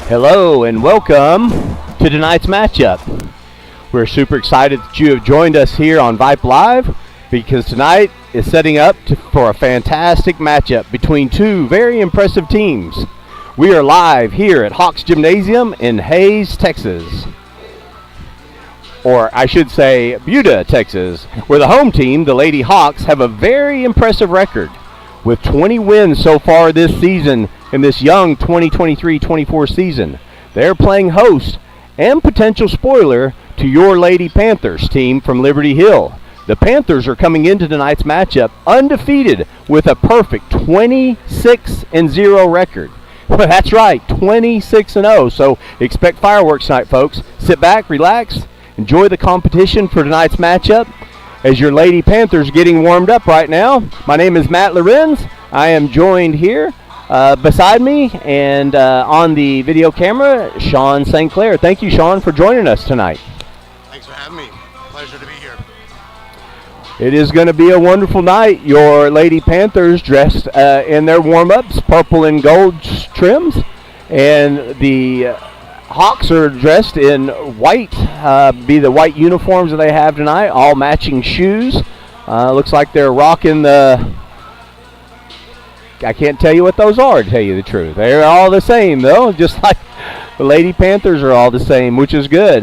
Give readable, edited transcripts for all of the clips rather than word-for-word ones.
Hello and welcome to tonight's matchup. We're super excited that you have joined us here on Vype Live because tonight is setting up for a fantastic matchup between two very impressive teams. We are live here at Hawks Gymnasium in Hays, Texas. Or I should say Buda, Texas, where the home team, the Lady Hawks, have a very impressive record with 20 wins so far this season in this young 2023-24 season. They're playing host and potential spoiler to your Lady Panthers team from Liberty Hill. The Panthers are coming into tonight's matchup undefeated with a perfect 26-0 record. Well, that's right, 26-0. So expect fireworks tonight, folks. Sit back, relax, enjoy the competition for tonight's matchup as your Lady Panthers getting warmed up right now. My name is Matt Lorenz. I am joined here beside me and on the video camera, Sean St. Clair. Thank you, Sean, for joining us tonight. Thanks for having me. Pleasure to be here. It is going to be a wonderful night. Your Lady Panthers dressed in their warm-ups, purple and gold trims, and the Hawks are dressed in white, be the white uniforms that they have tonight, all matching shoes. Looks like they're rocking the... I can't tell you what those are, to tell you the truth. They're all the same, though, just like the Lady Panthers are all the same, which is good.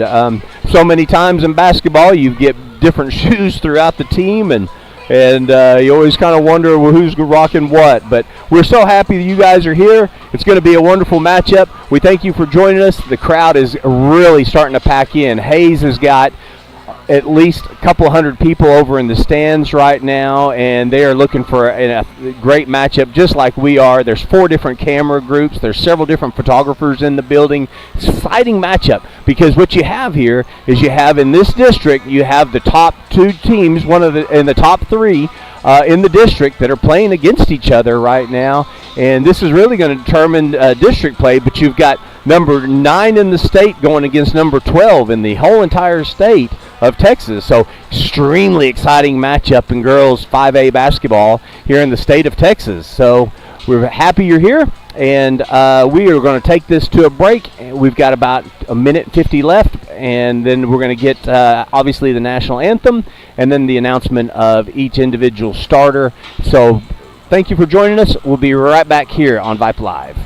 So many times in basketball, you get different shoes throughout the team, and you always kind of wonder who's rocking what. But we're so happy that you guys are here. It's going to be a wonderful matchup. We thank you for joining us. The crowd is really starting to pack in. Hayes has got at least a couple hundred people over in the stands right now, and they are looking for a great matchup just like we are. There's 4 different camera groups. There's several different photographers in the building. It's an exciting matchup because what you have here is you have in this district, you have the top 2 teams, in the top 3 in the district that are playing against each other right now, and this is really going to determine district play, but you've got number 9 in the state going against number 12 in the whole entire state of Texas. So extremely exciting matchup in girls 5A basketball here in the state of Texas. So we're happy you're here, and we are going to take this to a break. We've got about a minute 50 left, and then we're going to get obviously the national anthem and then the announcement of each individual starter. So thank you for joining us. We'll be right back here on Vype Live.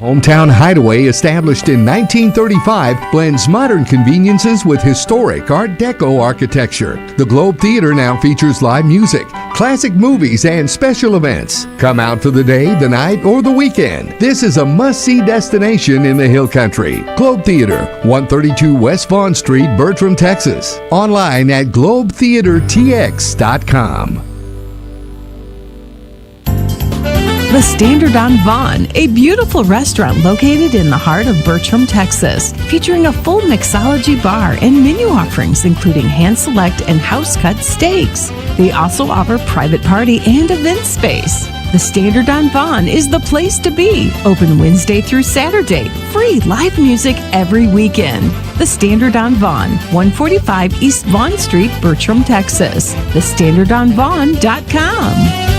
Hometown Hideaway, established in 1935, blends modern conveniences with historic Art Deco architecture. The Globe Theater now features live music, classic movies, and special events. Come out for the day, the night, or the weekend. This is a must-see destination in the Hill Country. Globe Theater, 132 West Vaughn Street, Bertram, Texas. Online at globetheatertx.com. The Standard on Vaughn, a beautiful restaurant located in the heart of Bertram, Texas, featuring a full mixology bar and menu offerings including hand-select and house-cut steaks. They also offer private party and event space. The Standard on Vaughn is the place to be. Open Wednesday through Saturday. Free live music every weekend. The Standard on Vaughn, 145 East Vaughn Street, Bertram, Texas. TheStandardOnVaughn.com.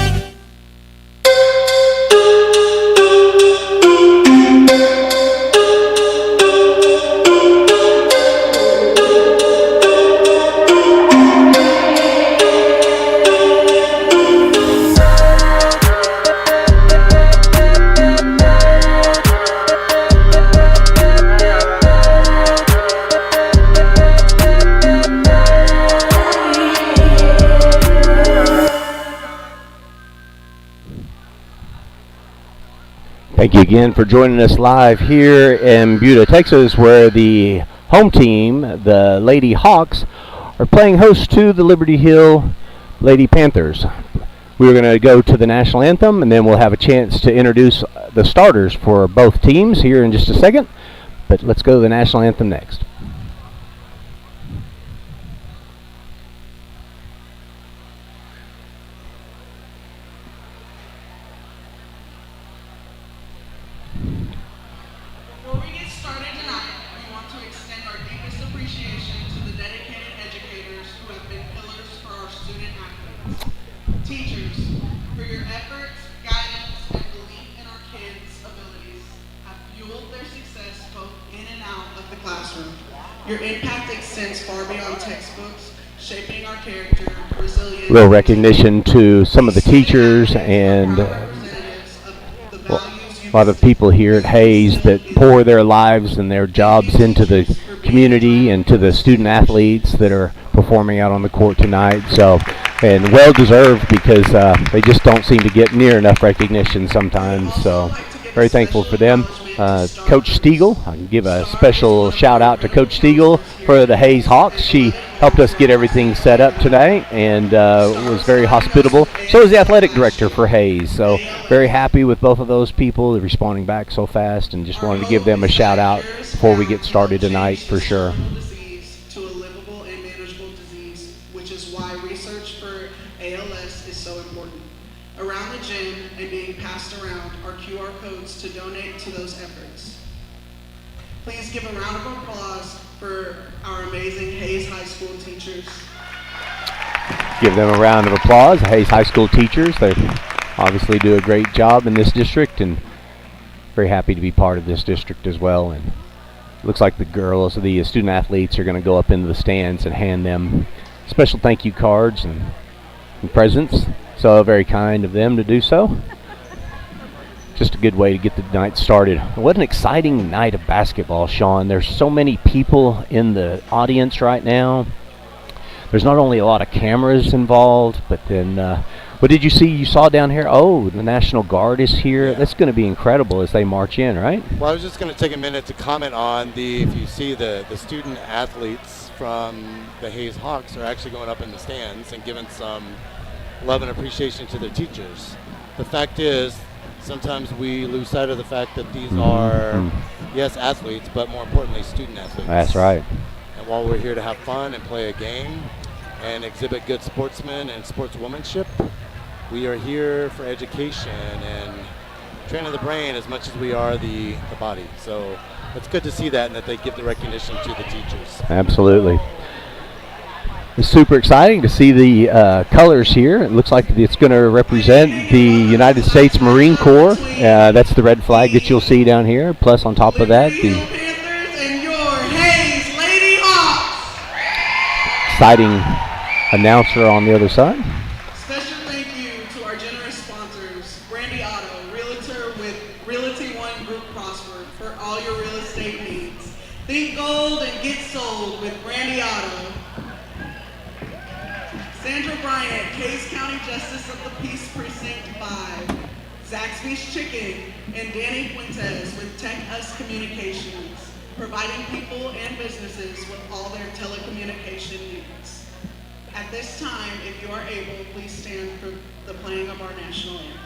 Thank you again for joining us live here in Buda, Texas, where the home team, the Lady Hawks, are playing host to the Liberty Hill Lady Panthers. We're going to go to the national anthem, and then we'll have a chance to introduce the starters for both teams here in just a second. But let's go to the national anthem next. Teachers, for Your impact extends far beyond textbooks, shaping our character, resilience. Little recognition to some of the teachers and well, a lot of people here at Hayes that pour their lives and their jobs into the community and to the student athletes that are performing out on the court tonight. So, and well deserved, because they just don't seem to get near enough recognition sometimes. So, very thankful for them. Coach Stiegel, I can give a special shout out to Coach Stiegel for the Hayes Hawks. She helped us get everything set up tonight and was very hospitable. So was the athletic director for Hayes. So very happy with both of those people responding back so fast, and just wanted to give them a shout out before we get started tonight for sure. To a livable and manageable disease, which is why research for ALS is so important. Around the gym and being passed around are QR codes to donate to those efforts. Please give a round of applause for our amazing Hayes High School teachers. Give them a round of applause. Hayes High School teachers, they obviously do a great job in this district, and very happy to be part of this district as well. And looks like the girls, the student athletes, are going to go up into the stands and hand them special thank you cards and presents. So very kind of them to do so. Just a good way to get the night started. What an exciting night of basketball, Sean. There's so many people in the audience right now. There's not only a lot of cameras involved, but then what did you see? You saw down here? Oh, the National Guard is here. Yeah. That's going to be incredible as they march in, right? Well, I was just going to take a minute to comment on if you see the student athletes from the Hayes Hawks are actually going up in the stands and giving some love and appreciation to their teachers. The fact is, sometimes we lose sight of the fact that these are, yes, athletes, but more importantly, student athletes. That's right. And while we're here to have fun and play a game and exhibit good sportsmen and sportswomanship, we are here for education and training the brain as much as we are the body. So it's good to see that, and that they give the recognition to the teachers. Absolutely. It's super exciting to see the colors here. It looks like it's going to represent the United States Marine Corps. That's the red flag that you'll see down here. Plus, on top of that, the Panthers and your Hayes Lady Hawks. exciting announcer on the other side. Special thank you to our generous sponsors, Brandy Auto, Realtor with Realty One Group Prosper, for all your real estate needs. Think gold and get sold with Brandy Auto. Sandra Bryant, Case County Justice of the Peace Precinct 5. Zaxby's Chicken and Danny Fuentes with Tech Us Communications, providing people and businesses with all their telecommunication needs. At this time, if you are able, please stand for the playing of our national anthem.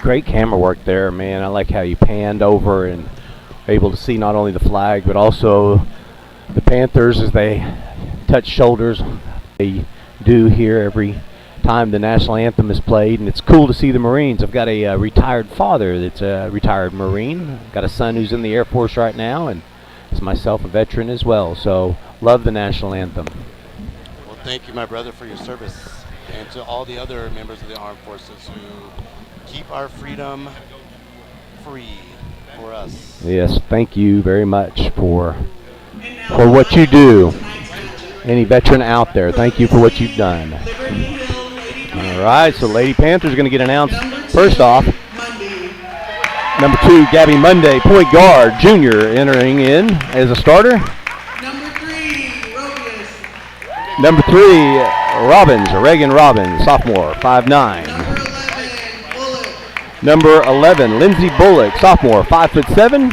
Great camera work there, man. I like how you panned over and able to see not only the flag but also the Panthers as they touch shoulders. They do here every time the national anthem is played, and it's cool to see the Marines. I've got a retired father that's a retired Marine. I've got a son who's in the Air Force right now, and it's myself, a veteran as well. So love the national anthem. Well, thank you, my brother, for your service, and to all the other members of the armed forces who keep our freedom free for us. Yes, thank you very much for what you do. Any veteran out there, thank you for what you've done. All right, so Lady Panthers are going to get announced first off. Number 2, Gabby Monday, point guard, junior, entering in as a starter. Number 3, Robbins, Reagan Robbins, sophomore, 5'9". Number 11, Lindsay Bullock, sophomore, 5'7".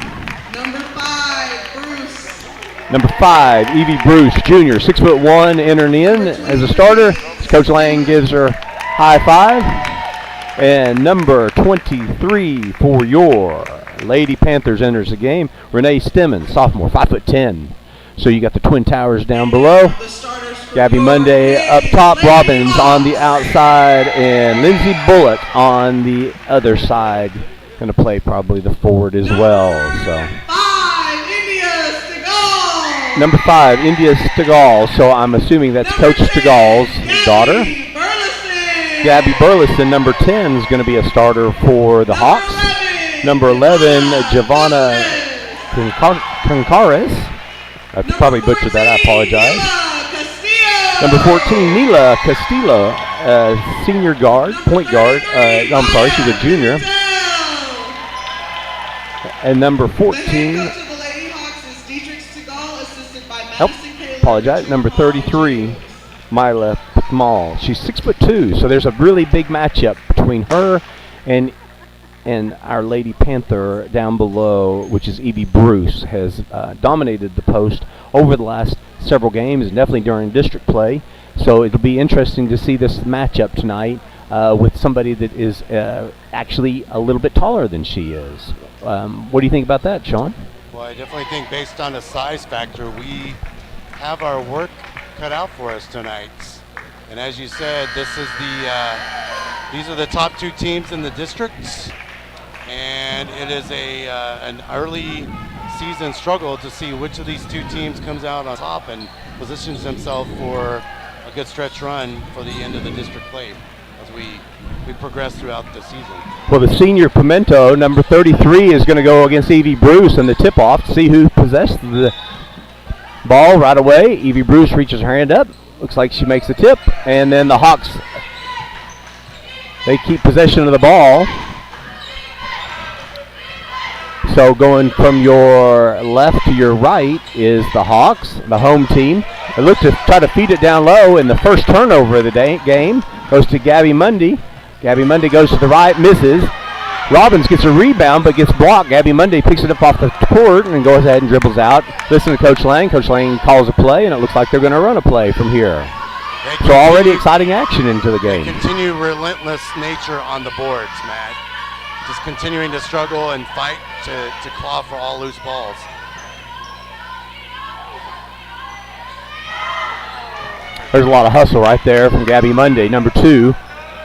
Number 5, Evie Bruce, junior, 6'1", entering in as a starter. Coach Lang gives her high five. And number 23 for your Lady Panthers enters the game, Renee Stemmons, sophomore, 5'10". So you got the Twin Towers down below. Gabby Monday up top, Robbins on the outside, and Lindsay Bullock on the other side. Going to play probably the forward as well. So Number 5, India Stegall. So I'm assuming that's Coach Stegall's daughter. Gabby Burleson, number 10, is going to be a starter for the Hawks. Number 11, Giovanna Concares. I probably butchered that. I apologize. Number 14, Mila Castillo, senior guard, point guard. I'm sorry, she's a junior. And number 14, apologize. Number 33, Mila Small. She's 6'2", so there's a really big matchup between her and our Lady Panther down below, which is Evie Bruce, has dominated the post over the last several games, and definitely during district play. So it'll be interesting to see this matchup tonight with somebody that is actually a little bit taller than she is. What do you think about that, Sean? Well, I definitely think based on the size factor, we have our work cut out for us tonight. And as you said, these are the top 2 teams in the district, and it is an early season struggle to see which of these 2 teams comes out on top and positions themselves for a good stretch run for the end of the district play as we progress throughout the season. Well, the senior Pimento, number 33, is going to go against Evie Bruce in the tip-off to see who possessed the ball right away. Evie Bruce reaches her hand up. Looks like she makes the tip. And then the Hawks, they keep possession of the ball. So going from your left to your right is the Hawks, the home team. They look to try to feed it down low, and the first turnover of the game goes to Gabby Monday. Gabby Monday goes to the right, misses. Robbins gets a rebound but gets blocked. Gabby Monday picks it up off the court and goes ahead and dribbles out. Listen to Coach Lang. Coach Lang calls a play, and it looks like they're going to run a play from here. So already exciting action into the game. Continue relentless nature on the boards, Matt. Just continuing to struggle and fight to claw for all loose balls. There's a lot of hustle right there from Gabby Monday, number 2,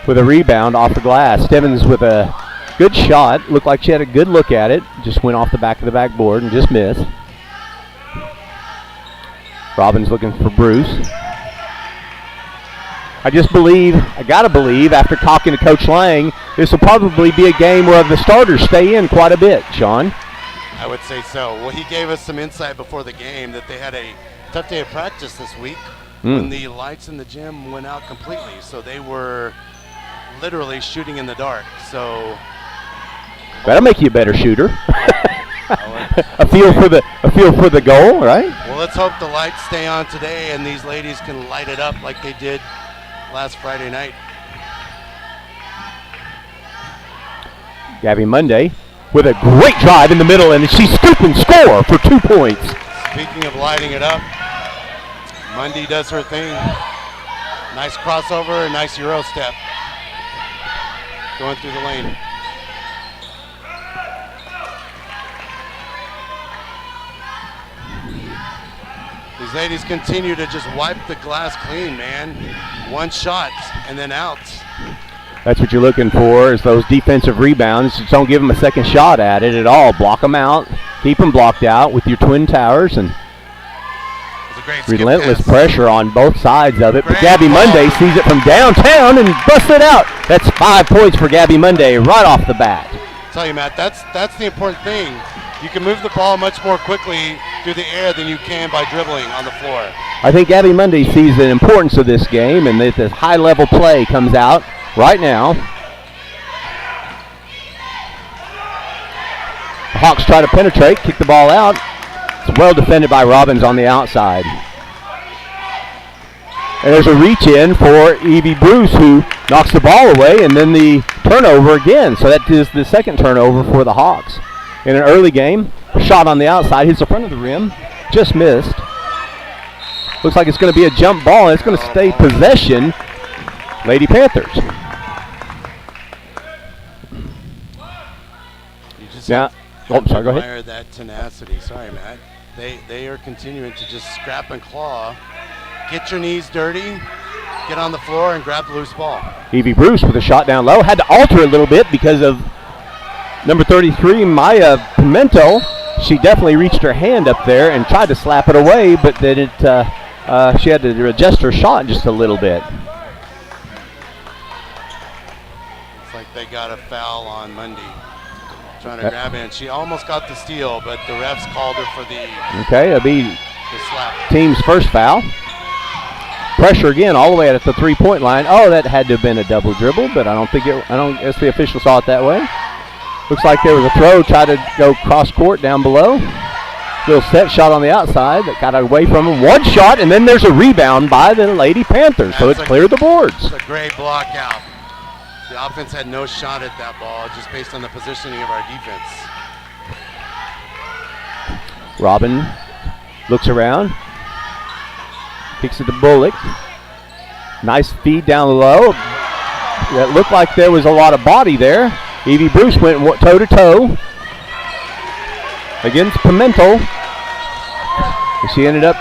with a rebound off the glass. Stevens with a good shot. Looked like she had a good look at it. Just went off the back of the backboard and just missed. Robbins looking for Bruce. I gotta believe, after talking to Coach Lang, this will probably be a game where the starters stay in quite a bit, Sean. I would say so. Well, he gave us some insight before the game that they had a tough day of practice this week when the lights in the gym went out completely. So they were literally shooting in the dark. So that'll make you a better shooter. a feel for the goal, right? Well, let's hope the lights stay on today and these ladies can light it up like they did last Friday night. Gabby Monday with a great drive in the middle, and she scoop and score for 2 points. Speaking of lighting it up, Monday does her thing. Nice crossover, a nice Euro step. Going through the lane. These ladies continue to just wipe the glass clean, man. One shot and then out. That's what you're looking for, is those defensive rebounds. Just don't give them a second shot at it at all. Block them out. Keep them blocked out with your twin towers, and relentless pressure on both sides of it. But Gabby Monday sees it from downtown and busts it out. That's 5 points for Gabby Monday right off the bat. I'll tell you, Matt, that's the important thing. You can move the ball much more quickly through the air than you can by dribbling on the floor. I think Gabby Monday sees the importance of this game, and that this high-level play comes out right now. The Hawks try to penetrate, kick the ball out. It's well defended by Robbins on the outside. And there's a reach in for Evie Bruce, who knocks the ball away, and then the turnover again. So that is the second turnover for the Hawks. In an early game, shot on the outside, hits the front of the rim, just missed. Looks like it's going to be a jump ball, and it's going to stay possession, Lady Panthers. You just Now, go ahead. admire that tenacity. Sorry, Matt. They are continuing to just scrap and claw. Get your knees dirty, get on the floor, and grab the loose ball. Evie Bruce with a shot down low. Had to alter a little bit because of number 33, Maya Pimento. She definitely reached her hand up there and tried to slap it away, but then she had to adjust her shot just a little bit. Looks like they got a foul on Monday. Trying to grab it, and she almost got the steal, but the refs called her for the it'll be slap. Team's first foul. Pressure again all the way at the three-point line. Oh, that had to have been a double dribble, but I don't guess the official saw it that way. Looks like there was a throw, tried to go cross court down below. Little set shot on the outside that got away from him. One shot, and then there's a rebound by the Lady Panthers, so it cleared the boards. It's a great block out. The offense had no shot at that ball just based on the positioning of our defense. Robin looks around, kicks it to Bullock. Nice feed down low. It looked like there was a lot of body there. Evie Bruce went toe-to-toe against Pimento. And she ended up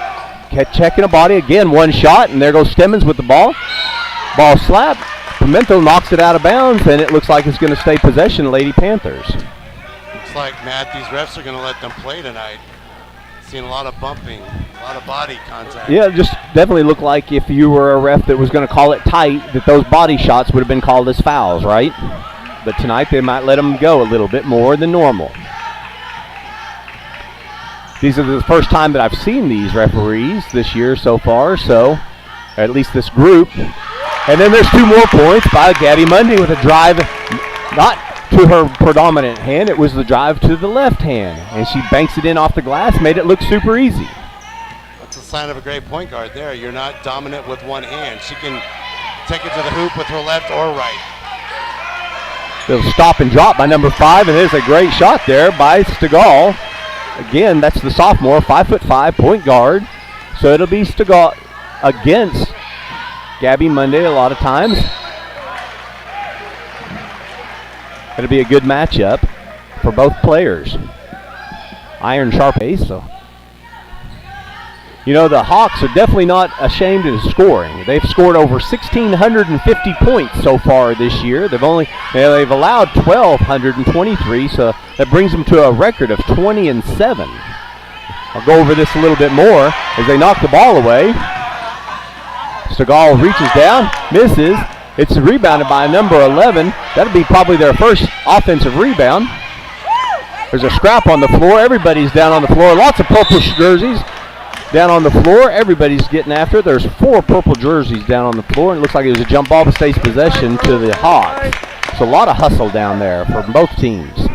checking a body. Again, one shot, and there goes Stemmons with the ball. Ball slap. Pimento knocks it out of bounds, and it looks like it's going to stay possession, Lady Panthers. Looks like, Matt, these refs are going to let them play tonight. Seeing a lot of bumping, a lot of body contact. Yeah, it just definitely looked like if you were a ref that was going to call it tight, that those body shots would have been called as fouls, right? But tonight they might let them go a little bit more than normal. These are the first time that I've seen these referees this year so far, so at least this group. And then there's 2 more points by Gabby Monday with a drive, not to her predominant hand, it was the drive to the left hand. And she banks it in off the glass, made it look super easy. That's a sign of a great point guard there. You're not dominant with one hand. She can take it to the hoop with her left or right. Little stop and drop by number 5, and there's a great shot there by Stegall. Again, that's the sophomore, 5'5" point guard. So it'll be Stegall against Gabby Monday a lot of times. It'll be a good matchup for both players. Iron sharp ace, so. You know, the Hawks are definitely not ashamed of scoring. They've scored over 1,650 points so far this year. They've allowed 1,223, so that brings them to a record of 20-7. I'll go over this a little bit more as they knock the ball away. Stegall reaches down, misses. It's rebounded by number 11. That'll be probably their first offensive rebound. There's a scrap on the floor. Everybody's down on the floor. Lots of purple jerseys down on the floor. Everybody's getting after it. There's 4 purple jerseys down on the floor, and it looks like it was a jump ball, but stays possession to the Hawks. So a lot of hustle down there for both teams.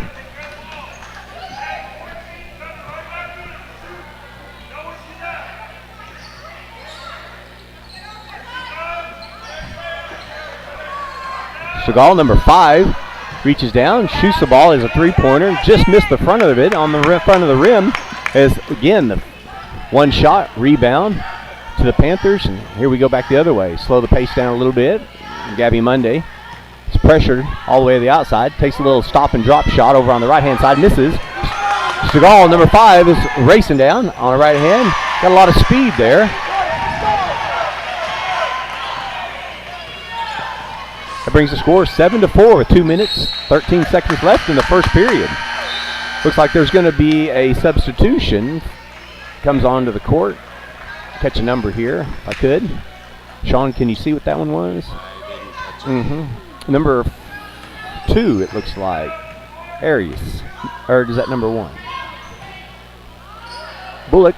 Stegall, number 5, reaches down, shoots the ball as a three-pointer, just missed the front of it on the front of the rim. As again, the one shot rebound to the Panthers, and here we go back the other way. Slow the pace down a little bit. Gabby Monday is pressured all the way to the outside, takes a little stop and drop shot over on the right-hand side, misses. Stegall, number 5, is racing down on the right hand, Got a lot of speed there. That brings the score 7-4 with 2 minutes, 13 seconds left in the first period. Looks like there's going to be a substitution. Comes onto the court. Catch a number here, if I could. Sean, can you see what that one was? Number 2, it looks like. Aries. Or is that number 1? Bullock.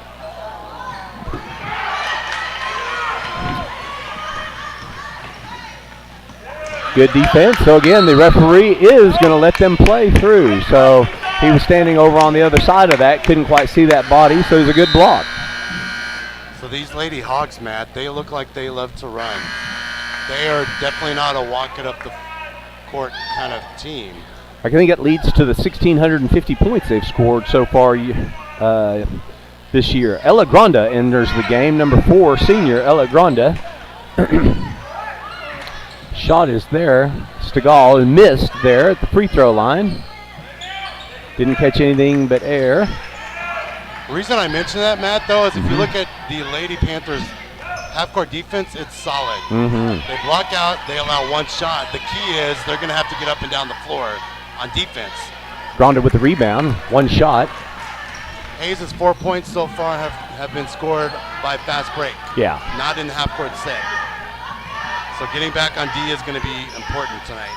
Good defense. So again, the referee is going to let them play through. So he was standing over on the other side of that, couldn't quite see that body, so it was a good block. So these Lady Hawks, Matt, they look like they love to run. They are definitely not a walk it up the court kind of team. I think it leads to the 1,650 points they've scored so far this year. Ella Granda enters the game, number 4, senior Ella Granda. Shot is there. Stegall missed there at the free throw line. Didn't catch anything but air. The reason I mention that, Matt, though, is if you look at the Lady Panthers half-court defense, it's solid. They block out, they allow 1 shot. The key is they're going to have to get up and down the floor on defense. Granda with the rebound, 1 shot. Hayes' 4 points so far have been scored by fast break. Yeah. Not in the half-court set. So getting back on D is going to be important tonight.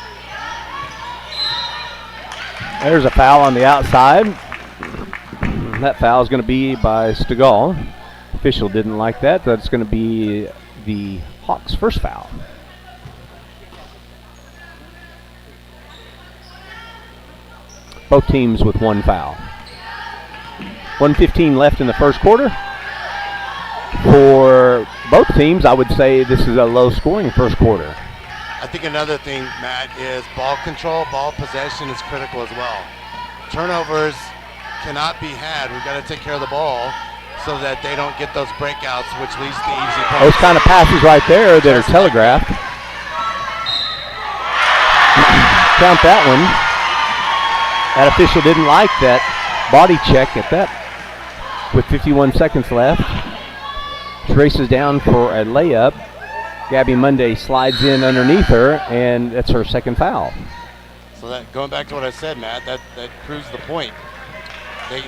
There's a foul on the outside. That foul is going to be by Stegall. Official didn't like that. That's going to be the Hawks' first foul. Both teams with 1 foul. 1:15 left in the first quarter. For both teams, I would say this is a low-scoring first quarter. I think another thing, Matt, is ball control, ball possession is critical as well. Turnovers cannot be had. We've got to take care of the ball so that they don't get those breakouts, which leads to easy points. Those kind of passes right there that are telegraphed. Count that one. That official didn't like that body check at that with 51 seconds left. Traces down for a layup. Gabby Monday slides in underneath her, and that's her second foul. So that, going back to what I said, Matt, that proves the point.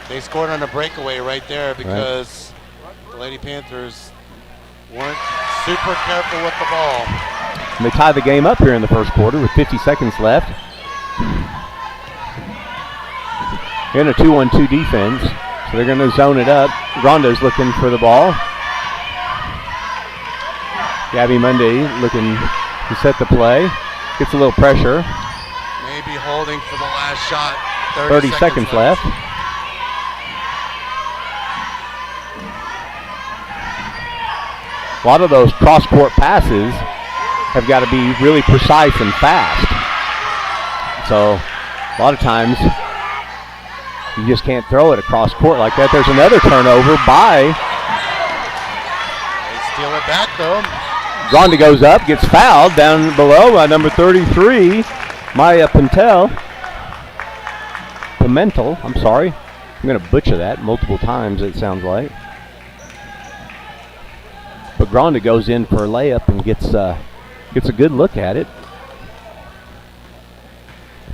They scored on a breakaway right there because the Lady Panthers weren't super careful with the ball. And they tie the game up here in the first quarter with 50 seconds left. In a 2-on-2 defense, so they're going to zone it up. Granda's looking for the ball. Gabby Monday looking to set the play. Gets a little pressure. Maybe holding for the last shot. 30 seconds left. A lot of those cross-court passes have got to be really precise and fast. So a lot of times you just can't throw it across court like that. There's another turnover by. They steal it back though. Granda goes up, gets fouled down below by number 33, Maya Pimentel, I'm sorry. I'm going to butcher that multiple times, it sounds like. But Granda goes in for a layup and gets a good look at it.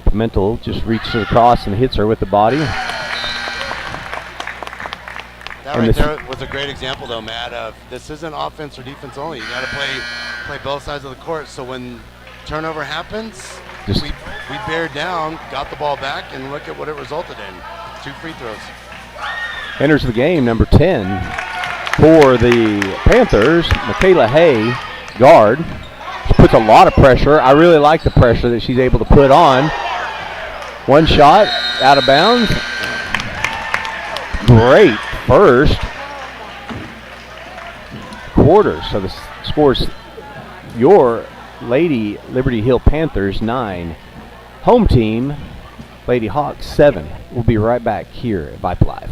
Pimentel just reaches across and hits her with the body. That right there was a great example, though, Matt, of this isn't offense or defense only. You got to play both sides of the court. So when turnover happens, we bared down, got the ball back, and look at what it resulted in. 2 free throws. Enters the game, number 10 for the Panthers, Michaela Hay, guard. She puts a lot of pressure. I really like the pressure that she's able to put on. 1 shot, out of bounds. Great first quarter. So the score's your Lady Liberty Hill Panthers 9. Home team, Lady Hawks 7. We'll be right back here at Vype Live.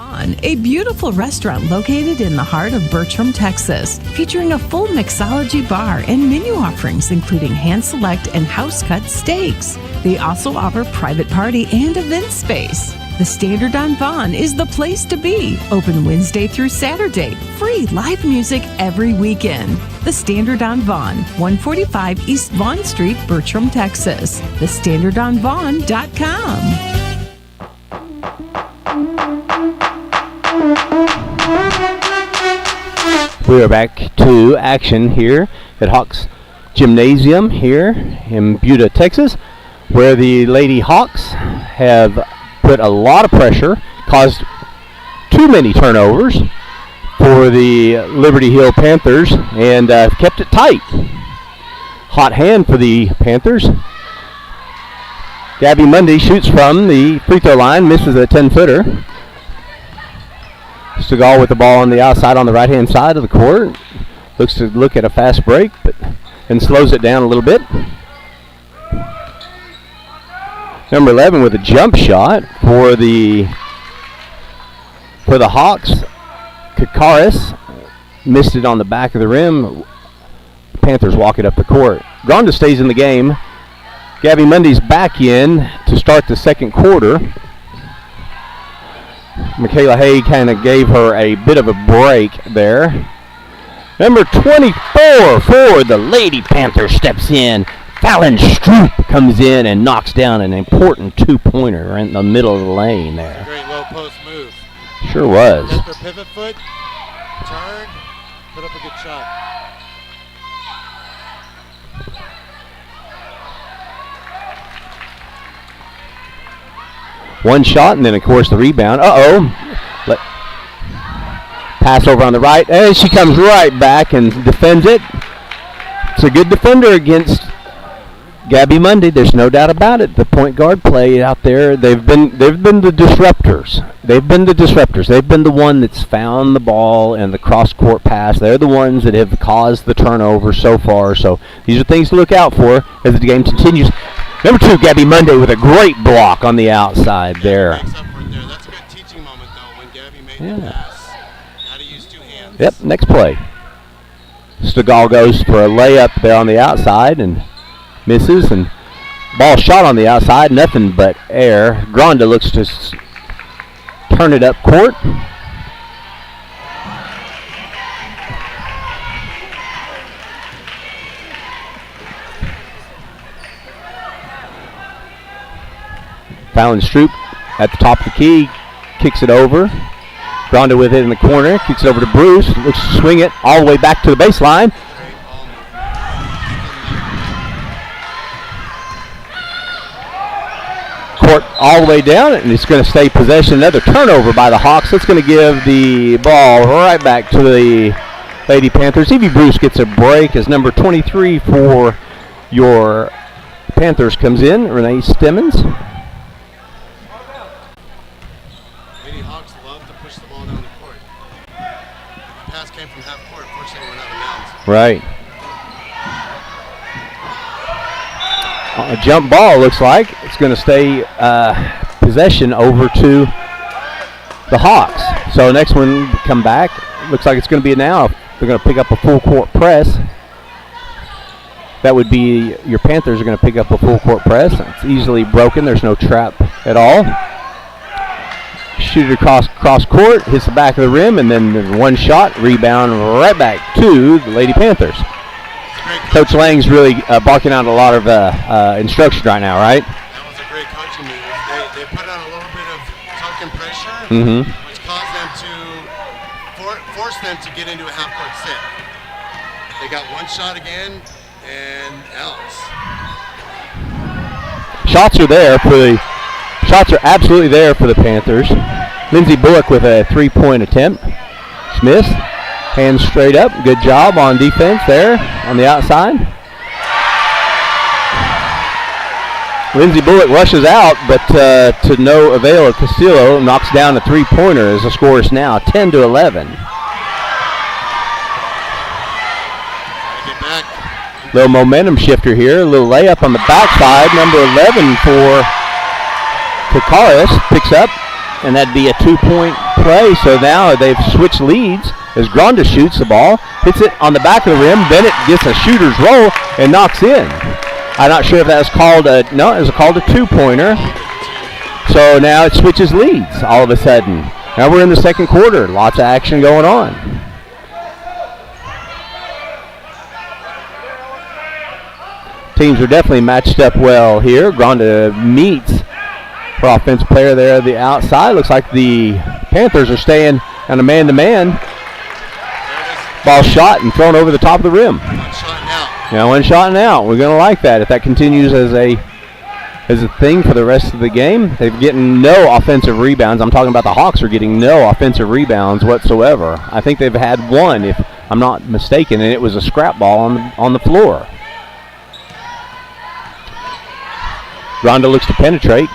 A beautiful restaurant located in the heart of Bertram, Texas, featuring a full mixology bar and menu offerings including hand-select and house-cut steaks. They also offer private party and event space. The Standard on Vaughn is the place to be. Open Wednesday through Saturday. Free live music every weekend. The Standard on Vaughn, 145 East Vaughn Street, Bertram, Texas. TheStandardOnVaughn.com. We are back to action here at Hawks Gymnasium here in Buda, Texas, where the Lady Hawks have put a lot of pressure, caused too many turnovers for the Liberty Hill Panthers, and kept it tight. Hot hand for the Panthers. Gabby Mundy shoots from the free throw line, misses a 10-footer. Segal with the ball on the outside on the right-hand side of the court. Looks to look at a fast break, and slows it down a little bit. Number 11 with a jump shot for the Hawks. Kakaris missed it on the back of the rim. Panthers walk it up the court. Gronda stays in the game. Gabby Mundy's back in to start the second quarter. Michaela Hay kind of gave her a bit of a break there. Number 24 for the Lady Panthers steps in. Fallon Stroop comes in and knocks down an important two-pointer right in the middle of the lane there. Great low post move. Sure was. Get their pivot foot, turn, put up a good shot. One shot, and then, of course, the rebound. Pass over on the right, and she comes right back and defends it. It's a good defender against Gabby Mundy. There's no doubt about it. The point guard play out there, they've been the disruptors. They've been the one that's found the ball and the cross-court pass. They're the ones that have caused the turnover so far. So these are things to look out for as the game continues. Number 2, Gabby Mundy with a great block on the outside there. That's a good teaching moment, though, when Gabby made the pass. How to use two hands. Yep, next play. Stegall goes for a layup there on the outside and misses, and ball shot on the outside, nothing but air. Gronda looks to turn it up court. Fallon Stroop at the top of the key, kicks it over. Gronda with it in the corner, kicks it over to Bruce, looks to swing it all the way back to the baseline. Court all the way down, and it's going to stay possession. Another turnover by the Hawks. That's going to give the ball right back to the Lady Panthers. Evie Bruce gets a break as number 23 for your Panthers comes in, Renee Stemmons. Lady Hawks love to push the ball down the court. The pass came from half court, fortunately we're not in bounds. Right. A jump ball looks like it's going to stay possession over to the Hawks. So next one come back. Looks like it's going to be now. They're going to pick up a full court press. That would be your Panthers are going to pick up a full court press. It's easily broken. There's no trap at all. Shoot it across court, hits the back of the rim, and then one shot, rebound right back to the Lady Panthers. Coach Lang's really barking out a lot of instruction right now, right? That was a great coaching move. They put on a little bit of token pressure, which caused them to force them to get into a half-court set. They got one shot again, and outs. Shots are absolutely there for the Panthers. Lindsey Bullock with a three-point attempt. Smith. Hands straight up. Good job on defense there on the outside. Lindsey Bullock rushes out, but to no avail. Castillo knocks down a three-pointer as the score is now 10-11. Little momentum shifter here. A little layup on the backside. Number 11 for Kakaris picks up, and that'd be a 2-point play, so now they've switched leads as Granda shoots the ball, hits it on the back of the rim. Bennett gets a shooter's roll and knocks in. I'm not sure if that was called it was called a two-pointer. So now it switches leads all of a sudden. Now we're in the second quarter. Lots of action going on. Teams are definitely matched up well here. Granda meets her offensive player there at the outside. Looks like the Panthers are staying on a man-to-man. Ball shot and thrown over the top of the rim. One shot and out. Now one shot and out. We're going to like that. If that continues as a thing for the rest of the game, they're getting no offensive rebounds. I'm talking about the Hawks are getting no offensive rebounds whatsoever. I think they've had one, if I'm not mistaken, and it was a scrap ball on the floor. Granda looks to penetrate,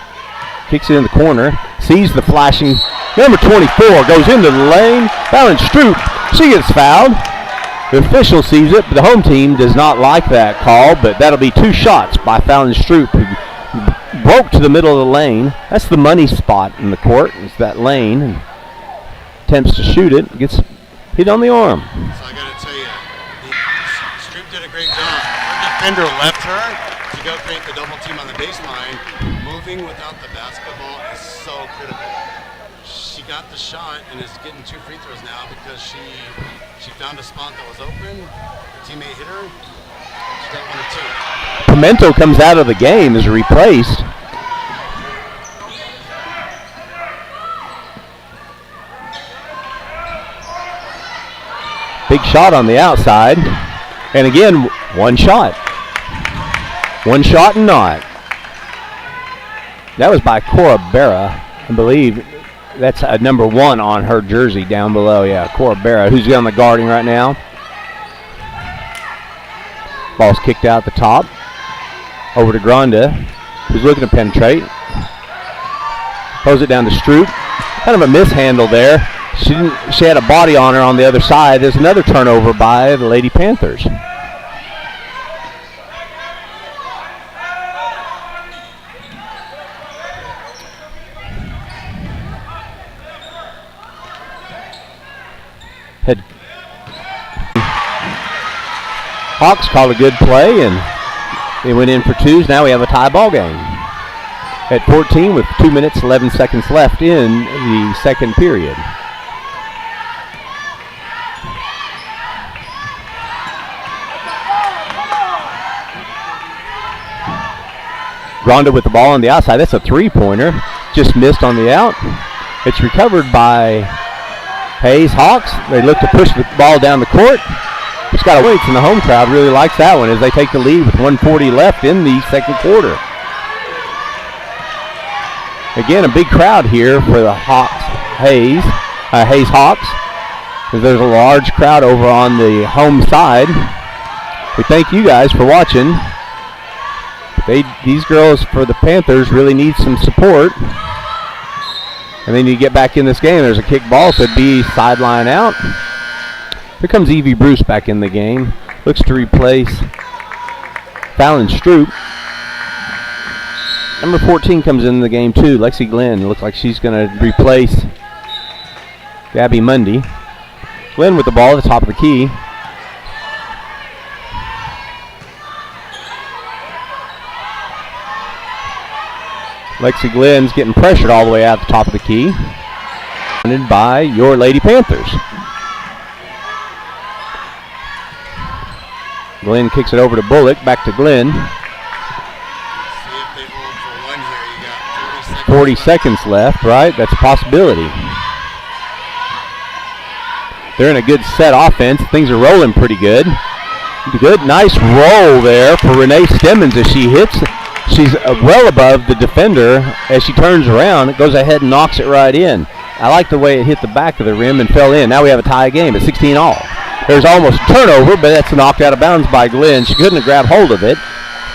kicks it in the corner, sees the flashing number 24, goes into the lane, Fallon Stroop, she gets fouled. The official sees it, but the home team does not like that call, but that'll be two shots by Fallon Stroop, who broke to the middle of the lane. That's the money spot in the court, it's that lane, and attempts to shoot it, gets hit on the arm. So I gotta tell you, Stroop did a great job. Her defender left her to go create the double team on the baseline. Moving without the basketball is so critical. She got the shot and is getting 2 free throws now because she found a spot that was open. Her teammate hit her. She got 1 or 2. Pimento comes out of the game, is replaced. Big shot on the outside. And again, one shot. One shot and not. That was by Cora Berra, I believe. That's number 1 on her jersey down below. Yeah, Cora Berra, who's on the guarding right now. Ball's kicked out the top. Over to Granda, who's looking to penetrate. Throws it down to Stroop. Kind of a mishandle there. She had a body on her on the other side. There's another turnover by the Lady Panthers. Hawks called a good play, and they went in for twos. Now we have a tie ball game at 14 with 2 minutes, 11 seconds left in the second period. Granda with the ball on the outside. That's a three-pointer. Just missed on the out. It's recovered by Hayes Hawks. They look to push the ball down the court. It's got a weight, and the home crowd really likes that one as they take the lead with 1:40 left in the second quarter. Again, a big crowd here for the Hawks, Hayes Hawks. There's a large crowd over on the home side. We thank you guys for watching. These girls for the Panthers really need some support. And they need to get back in this game. There's a kick ball, so it'd be sideline out. Here comes Evie Bruce back in the game. Looks to replace Fallon Stroop. Number 14 comes in the game too. Lexi Glenn looks like she's going to replace Gabby Mundy. Glenn with the ball at the top of the key. Lexi Glenn's getting pressured all the way out the top of the key. By your Lady Panthers. Glenn kicks it over to Bullock, back to Glenn. See if they hold for one here. You got 40 seconds left, right? That's a possibility. They're in a good set offense. Things are rolling pretty good. Good, nice roll there for Renee Stemmons as she hits. She's well above the defender as she turns around. It goes ahead and knocks it right in. I like the way it hit the back of the rim and fell in. Now we have a tie game at 16 all. There's almost a turnover, but that's knocked out of bounds by Glenn. She couldn't have grabbed hold of it.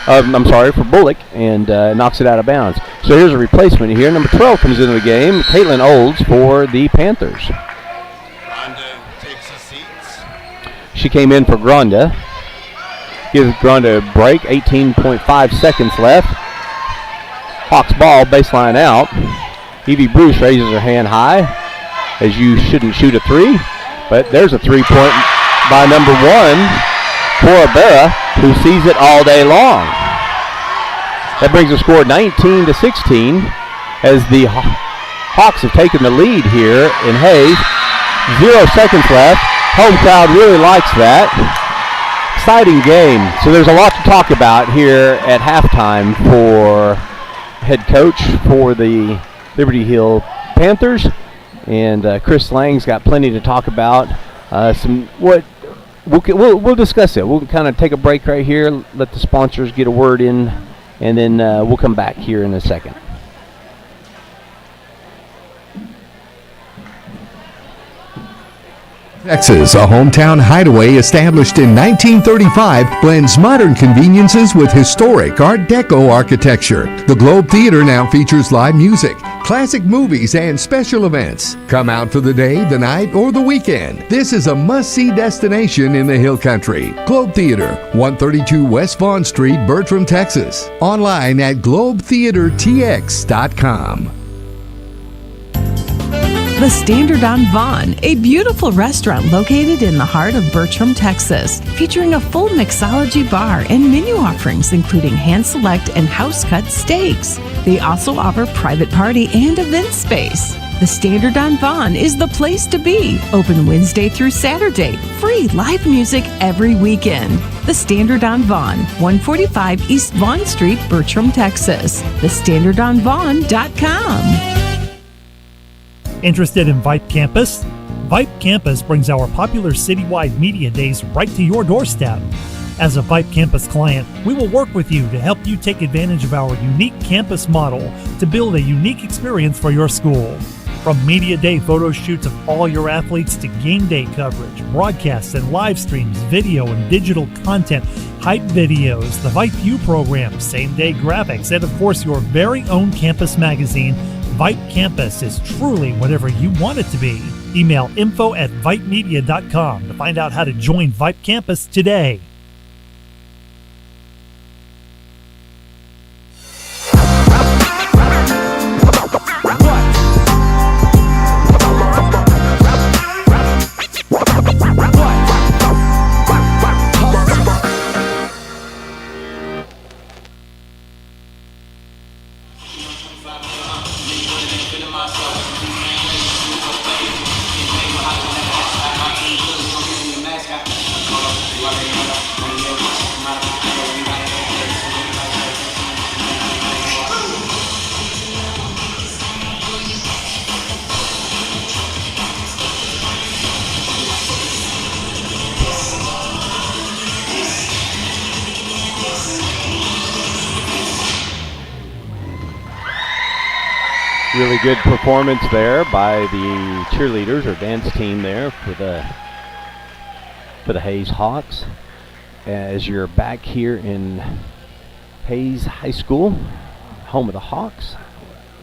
For Bullock, and knocks it out of bounds. So here's a replacement here. Number 12 comes into the game. Caitlin Olds for the Panthers. Granda takes his seats. She came in for Granda. Gives Granda a break. 18.5 seconds left. Hawks ball, baseline out. Evie Bruce raises her hand high. as you shouldn't shoot a three. But there's a 3-point by number 1, Cora Berra, who sees it all day long. That brings the score 19-16 as the Hawks have taken the lead here in Hayes. 0 seconds left. Home crowd really likes that. Exciting game. So there's a lot to talk about here at halftime for head coach for the Liberty Hill Panthers. And Chris Lang's got plenty to talk about. We'll discuss it. We'll kind of take a break right here, let the sponsors get a word in, and then we'll come back here in a second. Texas, a hometown hideaway established in 1935, blends modern conveniences with historic Art Deco architecture. The Globe Theater now features live music, classic movies, and special events. Come out for the day, the night, or the weekend. This is a must-see destination in the Hill Country. Globe Theater, 132 West Vaughn Street, Bertram, Texas. Online at globetheatertx.com. The Standard on Vaughn, a beautiful restaurant located in the heart of Bertram, Texas, featuring a full mixology bar and menu offerings including hand-select and house-cut steaks. They also offer private party and event space. The Standard on Vaughn is the place to be. Open Wednesday through Saturday. Free live music every weekend. The Standard on Vaughn, 145 East Vaughn Street, Bertram, Texas. TheStandardOnVaughn.com. Interested in Vype Campus? Vype Campus brings our popular citywide media days right to your doorstep. As a Vype Campus client, we will work with you to help you take advantage of our unique campus model to build a unique experience for your school. From media day photo shoots of all your athletes to game day coverage, broadcasts and live streams, video and digital content, hype videos, the Vype U program, same-day graphics, and of course your very own campus magazine, Vype Campus is truly whatever you want it to be. Email info@vypemedia.com to find out how to join Vype Campus today. Really good performance there by the cheerleaders or dance team there for the Hayes Hawks. As you're back here in Hayes High School, home of the Hawks,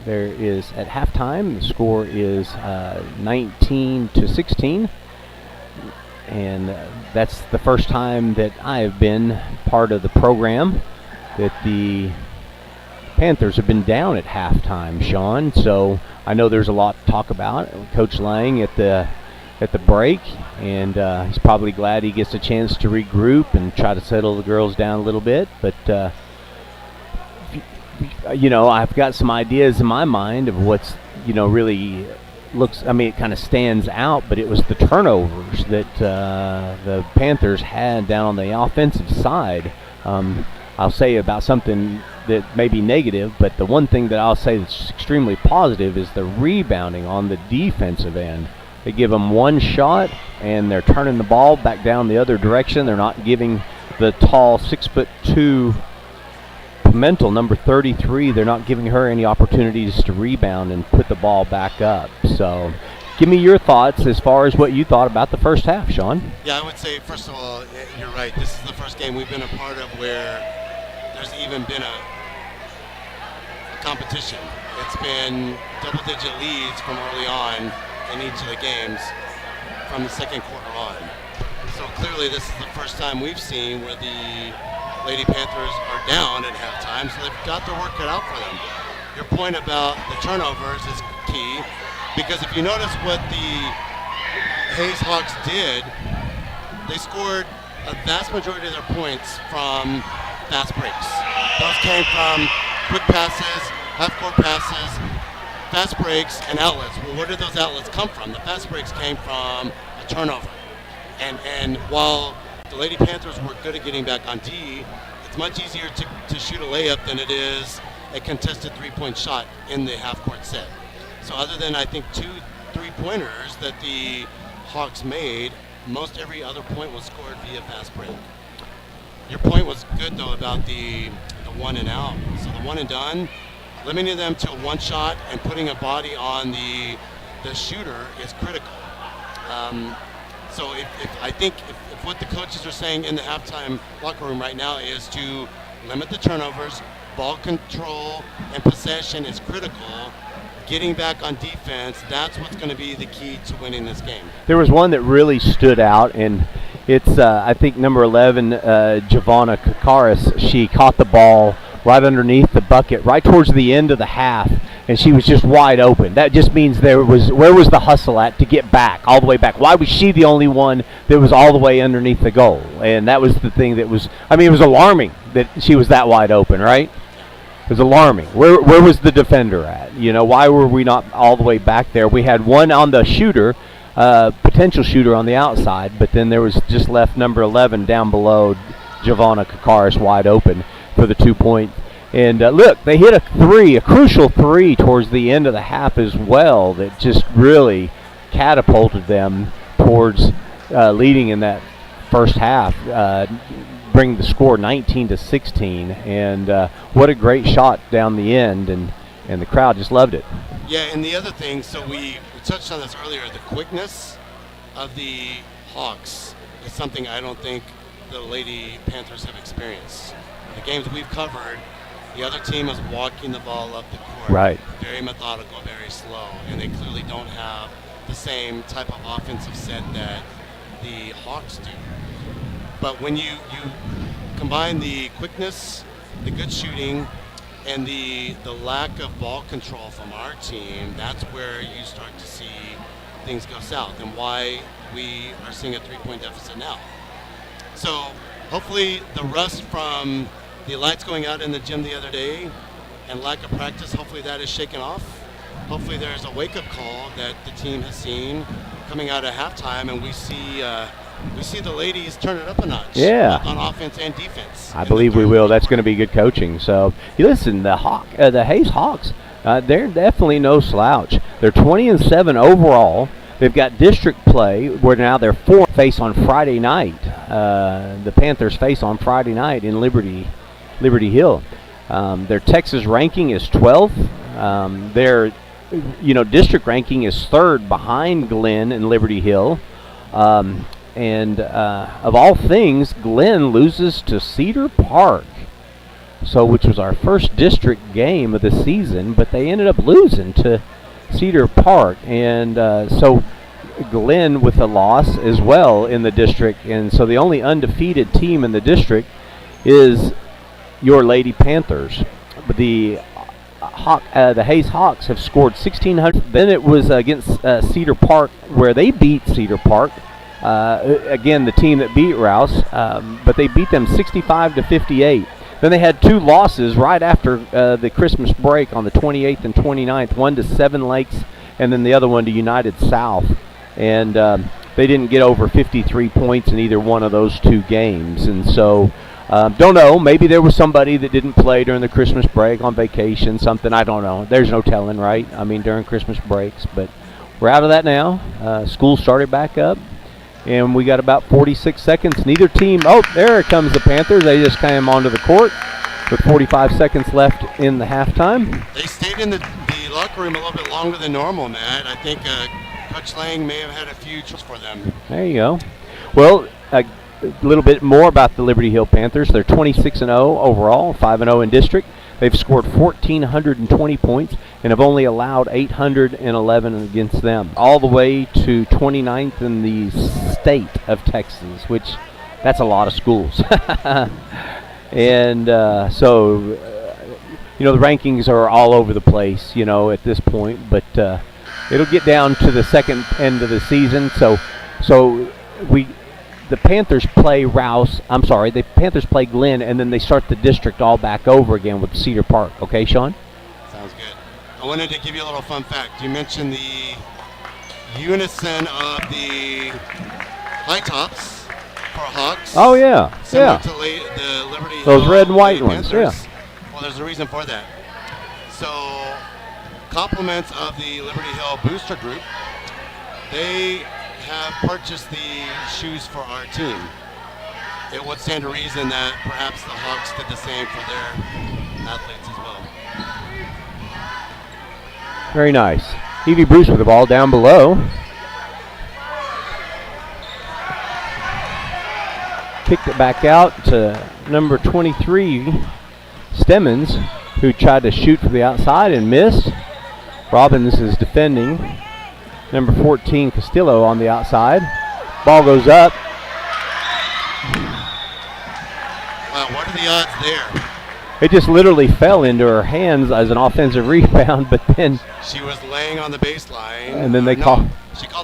there is at halftime the score is 19-16, and that's the first time that I have been part of the program that the Panthers have been down at halftime, Sean. So I know there's a lot to talk about. Coach Lang at the break, and he's probably glad he gets a chance to regroup and try to settle the girls down a little bit. But I've got some ideas in my mind of what's really looks. I mean, it kind of stands out, but it was the turnovers that the Panthers had down on the offensive side. I'll say about something that may be negative, but the one thing that I'll say that's extremely positive is the rebounding on the defensive end. They give them one shot, and they're turning the ball back down the other direction. They're not giving the tall 6'2" Pimentel, number 33, they're not giving her any opportunities to rebound and put the ball back up. So give me your thoughts as far as what you thought about the first half, Sean. Yeah, I would say, first of all, you're right. This is the first game we've been a part of where there's even been a competition. It's been double-digit leads from early on in each of the games from the second quarter on. So clearly this is the first time we've seen where the Lady Panthers are down at halftime, so they've got their work cut out for them. Your point about the turnovers is key. Because if you notice what the Hayes Hawks did, they scored a vast majority of their points from fast breaks. Those came from quick passes, half-court passes, fast breaks, and outlets. Well, where did those outlets come from? The fast breaks came from a turnover. And while the Lady Panthers were good at getting back on D, it's much easier to shoot a layup than it is a contested three-point shot in the half-court set. So other than, I think, 2 3-pointers that the Hawks made, most every other point was scored via fast break. Your point was good, though, about the one and out. So the one and done, limiting them to a one shot and putting a body on the shooter is critical. So I think if what the coaches are saying in the halftime locker room right now is to limit the turnovers, ball control and possession is critical. Getting back on defense, that's what's going to be the key to winning this game. There was one that really stood out, and it's, I think, number 11, Giovanna Kakaris. She caught the ball right underneath the bucket, right towards the end of the half, and she was just wide open. That just means where was the hustle at to get back, all the way back? Why was she the only one that was all the way underneath the goal? And that was the thing that was, I mean, it was alarming that she was that wide open, right? It was alarming. Where was the defender at? You know, why were we not all the way back there? We had one on the shooter, potential shooter on the outside, but then there was just left number 11 down below, Giovanna Kakaris, wide open for the 2-point. And look, they hit a crucial three towards the end of the half as well that just really catapulted them towards leading in that first half. Bring the score 19-16, and what a great shot down the end, and the crowd just loved it. Yeah, and the other thing, so we touched on this earlier, the quickness of the Hawks is something I don't think the Lady Panthers have experienced. The games we've covered, the other team is walking the ball up the court. Right. Very methodical, very slow, and they clearly don't have the same type of offensive set that the Hawks do. But when you combine the quickness, the good shooting, and the lack of ball control from our team, that's where you start to see things go south and why we are seeing a 3-point deficit now. So hopefully the rust from the lights going out in the gym the other day and lack of practice, hopefully that is shaken off. Hopefully there's a wake-up call that the team has seen coming out of halftime, and we see the ladies turn it up a notch. Yeah. On offense and defense. I believe we will. That's going to be good coaching. So, listen, the Hayes Hawks, they're definitely no slouch. They're 20-7 overall. They've got district play where now they're 4 face on Friday night. The Panthers face on Friday night in Liberty Hill. Their Texas ranking is 12th. Their district ranking is 3rd behind Glenn and Liberty Hill. And of all things, Glenn loses to Cedar Park, which was our first district game of the season, but they ended up losing to Cedar Park. And so Glenn with a loss as well in the district. And so the only undefeated team in the district is your Lady Panthers. But the Hayes Hawks have scored 1,600. Then it was against Cedar Park where they beat Cedar Park. Again, the team that beat Rouse, but they beat them 65-58. Then they had 2 losses right after the Christmas break on the 28th and 29th, one to Seven Lakes and then the other one to United South. And they didn't get over 53 points in either one of those 2 games. And so, don't know, maybe there was somebody that didn't play during the Christmas break on vacation, something, I don't know. There's no telling, right? I mean, during Christmas breaks. But we're out of that now. School started back up. And we got about 46 seconds. Neither team, there comes the Panthers. They just came onto the court with 45 seconds left in the halftime. They stayed in the locker room a little bit longer than normal, Matt. I think Coach Lang may have had a few tricks for them. There you go. Well, a little bit more about the Liberty Hill Panthers. They're 26-0 overall, 5-0 in district. They've scored 1,420 points and have only allowed 811 against them, all the way to 29th in the state of Texas, which that's a lot of schools. And so, the rankings are all over the place, at this point. But it'll get down to the second end of the season. So the Panthers play Rouse. I'm sorry, the Panthers play Glenn, and then they start the district all back over again with Cedar Park. Okay, Sean? Sounds good. I wanted to give you a little fun fact. You mentioned the unison of the high tops for Hawks. Oh, yeah. Similar to the Liberty Those Hill red and white Lady ones, Panthers. yeah. Well, there's a reason for that. So, compliments of the Liberty Hill Booster Group, they have purchased the shoes for our team. It would stand to reason that perhaps the Hawks did the same for their athletes as well. Very nice. Evie Bruce with the ball down below. Kicked it back out to number 23, Stemmons, who tried to shoot from the outside and missed. Robbins is defending. Number 14, Castillo on the outside. Ball goes up. Wow, what are the odds there? It just literally fell into her hands as an offensive rebound, but then She was laying on the baseline. And then they she called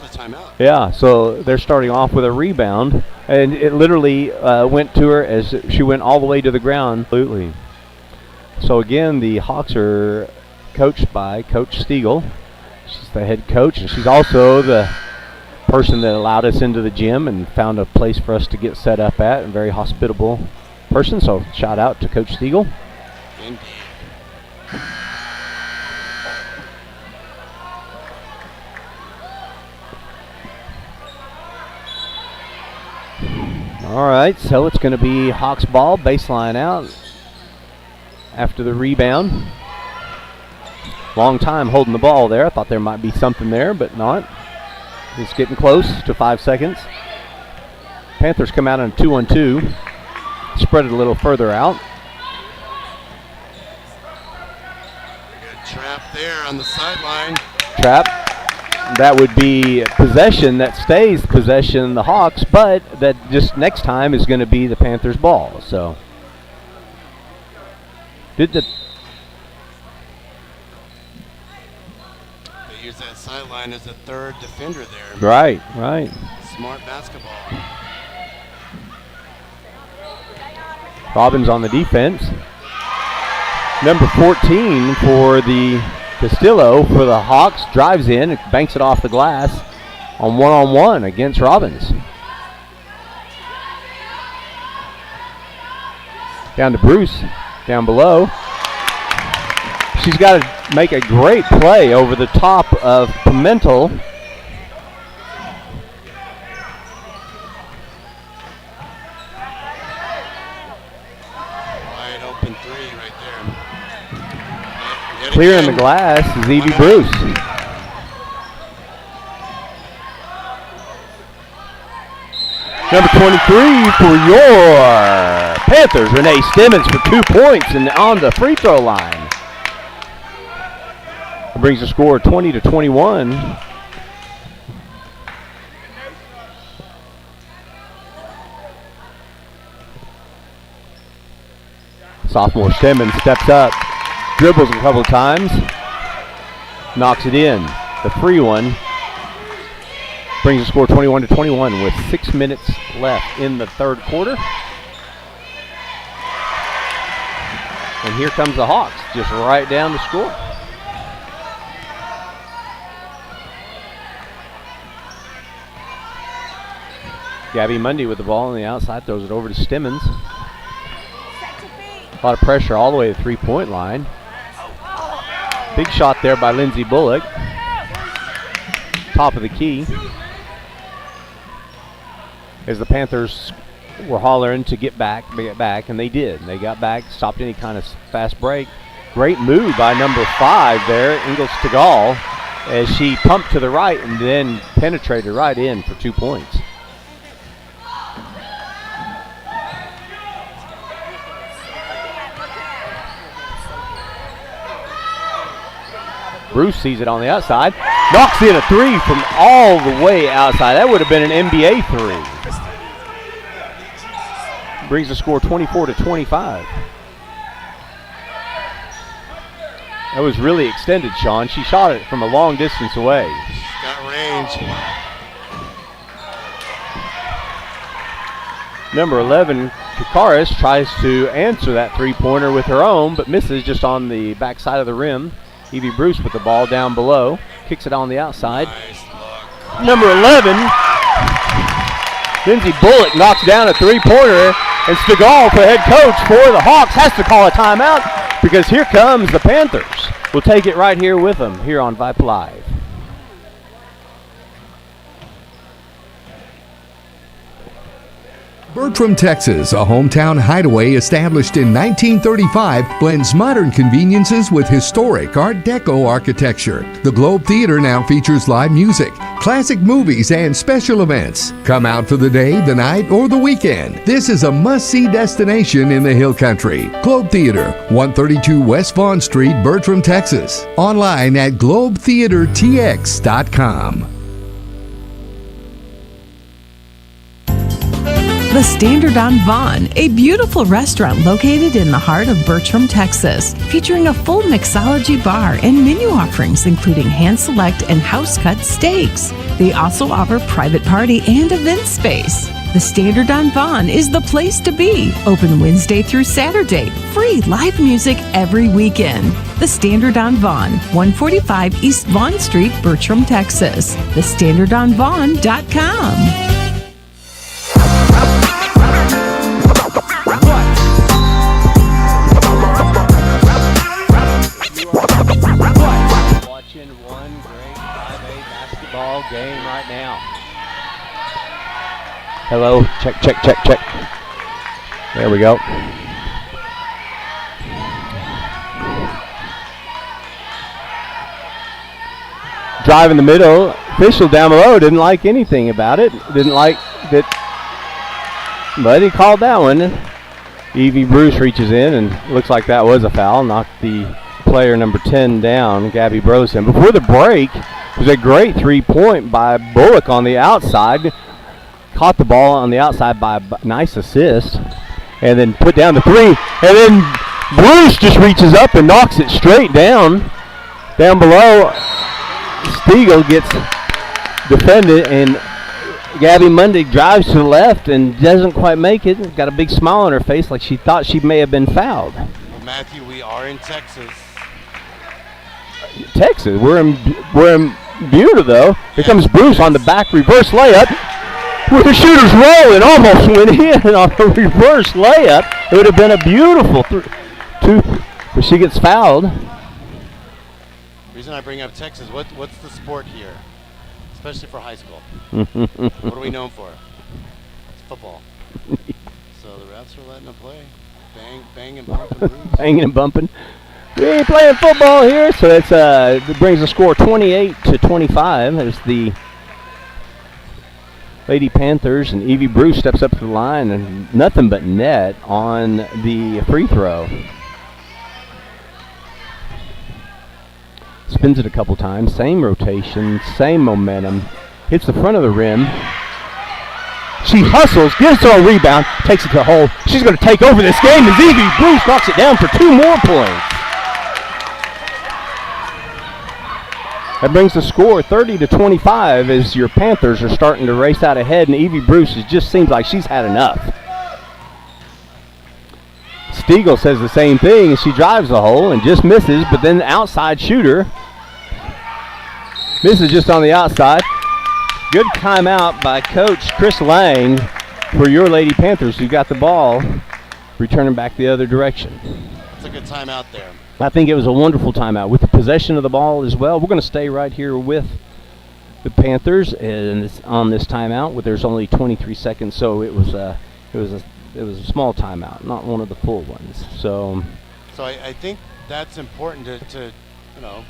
the timeout. yeah, so they're starting off with a rebound, and it literally went to her as she went all the way to the ground. Absolutely. So again, the Hawks are coached by Coach Stiegel. She's the head coach, and she's also the person that allowed us into the gym and found a place for us to get set up at, and very hospitable person. So shout out to Coach Stiegel. Indeed. All right, so it's going to be Hawks ball, baseline out after the rebound. Long time holding the ball there. I thought there might be something there, but not. It's getting close to 5 seconds. Panthers come out on a 2-on-2. Spread it a little further out. Good trap there on the sideline. Trap. That would be possession. That stays possession the Hawks, but that just next time is going to be the Panthers ball. So did the They use that sideline as a third defender there. right. Smart basketball. Robbins on the defense. Number 14 for the Castillo for the Hawks drives in and banks it off the glass on one-on-one against Robbins. Down to Bruce, down below. She's got to make a great play over the top of Pimentel. Wide open three right there. Clearing the glass is Evie Bruce. Number 23 for your Panthers, Renee Stemmons for 2 points and on the free throw line. It brings the score 20-21. Sophomore Stemmons steps up, dribbles a couple of times, knocks it in. The free one brings the score 21-21 with 6 minutes left in the third quarter. And here comes the Hawks, just right down to score. Gabby Mundy with the ball on the outside, throws it over to Stemmons. A lot of pressure all the way to the three-point line. Big shot there by Lindsay Bullock. Top of the key. As the Panthers were hollering to get back, and they did. They got back, stopped any kind of fast break. Great move by number 5 there, Ingles Tegal, as she pumped to the right and then penetrated right in for 2 points. Bruce sees it on the outside, knocks in a three from all the way outside. That would have been an NBA three. Brings the score 24-25. That was really extended, Sean. She shot it from a long distance away. Got range. Number 11, Kakaris, tries to answer that three-pointer with her own, but misses just on the backside of the rim. Evie Bruce with the ball down below. Kicks it on the outside. Nice look. Number 11, Lindsay Bullock knocks down a three-pointer, and Stegall, the head coach for the Hawks, has to call a timeout because here comes the Panthers. We'll take it right here with them here on Vype Live. Bertram, Texas, a hometown hideaway established in 1935, blends modern conveniences with historic Art Deco architecture. The Globe Theater now features live music, classic movies, and special events. Come out for the day, the night, or the weekend. This is a must-see destination in the Hill Country. Globe Theater, 132 West Vaughn Street, Bertram, Texas. Online at globetheatertx.com. The Standard on Vaughn, a beautiful restaurant located in the heart of Bertram, Texas, featuring a full mixology bar and menu offerings including hand-select and house-cut steaks. They also offer private party and event space. The Standard on Vaughn is the place to be. Open Wednesday through Saturday. Free live music every weekend. The Standard on Vaughn, 145 East Vaughn Street, Bertram, Texas. TheStandardOnVaughn.com. Watching one great 5A basketball game right now. Hello, check. There we go. Drive in the middle. Official down below didn't like anything about it. Didn't like that, but he called that one. Evie Bruce reaches in and looks like that was a foul. Knocked the player number 10 down, Gabby Brosen. Before the break, it was a great three-point by Bullock on the outside. Caught the ball on the outside by a nice assist. And then put down the three. And then Bruce just reaches up and knocks it straight down. Down below, Stiegel gets defended, and Gabby Mundig drives to the left and doesn't quite make it. Got a big smile on her face like she thought she may have been fouled. Well, Matthew, we are in Texas. We're in Buda, though. Here comes Bruce on the back reverse layup. With the shooters rolling, almost went in on a reverse layup. It would have been a beautiful two, but she gets fouled. The reason I bring up Texas, what's the sport here, especially for high school? What are we known for? It's football. So the refs are letting them play. Bang and bumping. Banging and bumping. We ain't playing football here, so it brings the score 28-25 as the Lady Panthers, and Evie Bruce steps up to the line and nothing but net on the free throw. Spins it a couple times, same rotation, same momentum, hits the front of the rim. She hustles, gets her a rebound, takes it to the hole. She's going to take over this game as Evie Bruce knocks it down for 2 more points. That brings the score 30-25 as your Panthers are starting to race out ahead, and Evie Bruce just seems like she's had enough. Stiegel says the same thing, and she drives the hole and just misses, but then the outside shooter misses just on the outside. Good timeout by Coach Chris Lang for your Lady Panthers, who got the ball, returning back the other direction. That's a good timeout there. I think it was a wonderful timeout with the possession of the ball as well. We're going to stay right here with the Panthers and on this timeout. There's only 23 seconds, so it was a small timeout, not one of the full ones. So I think that's important to take a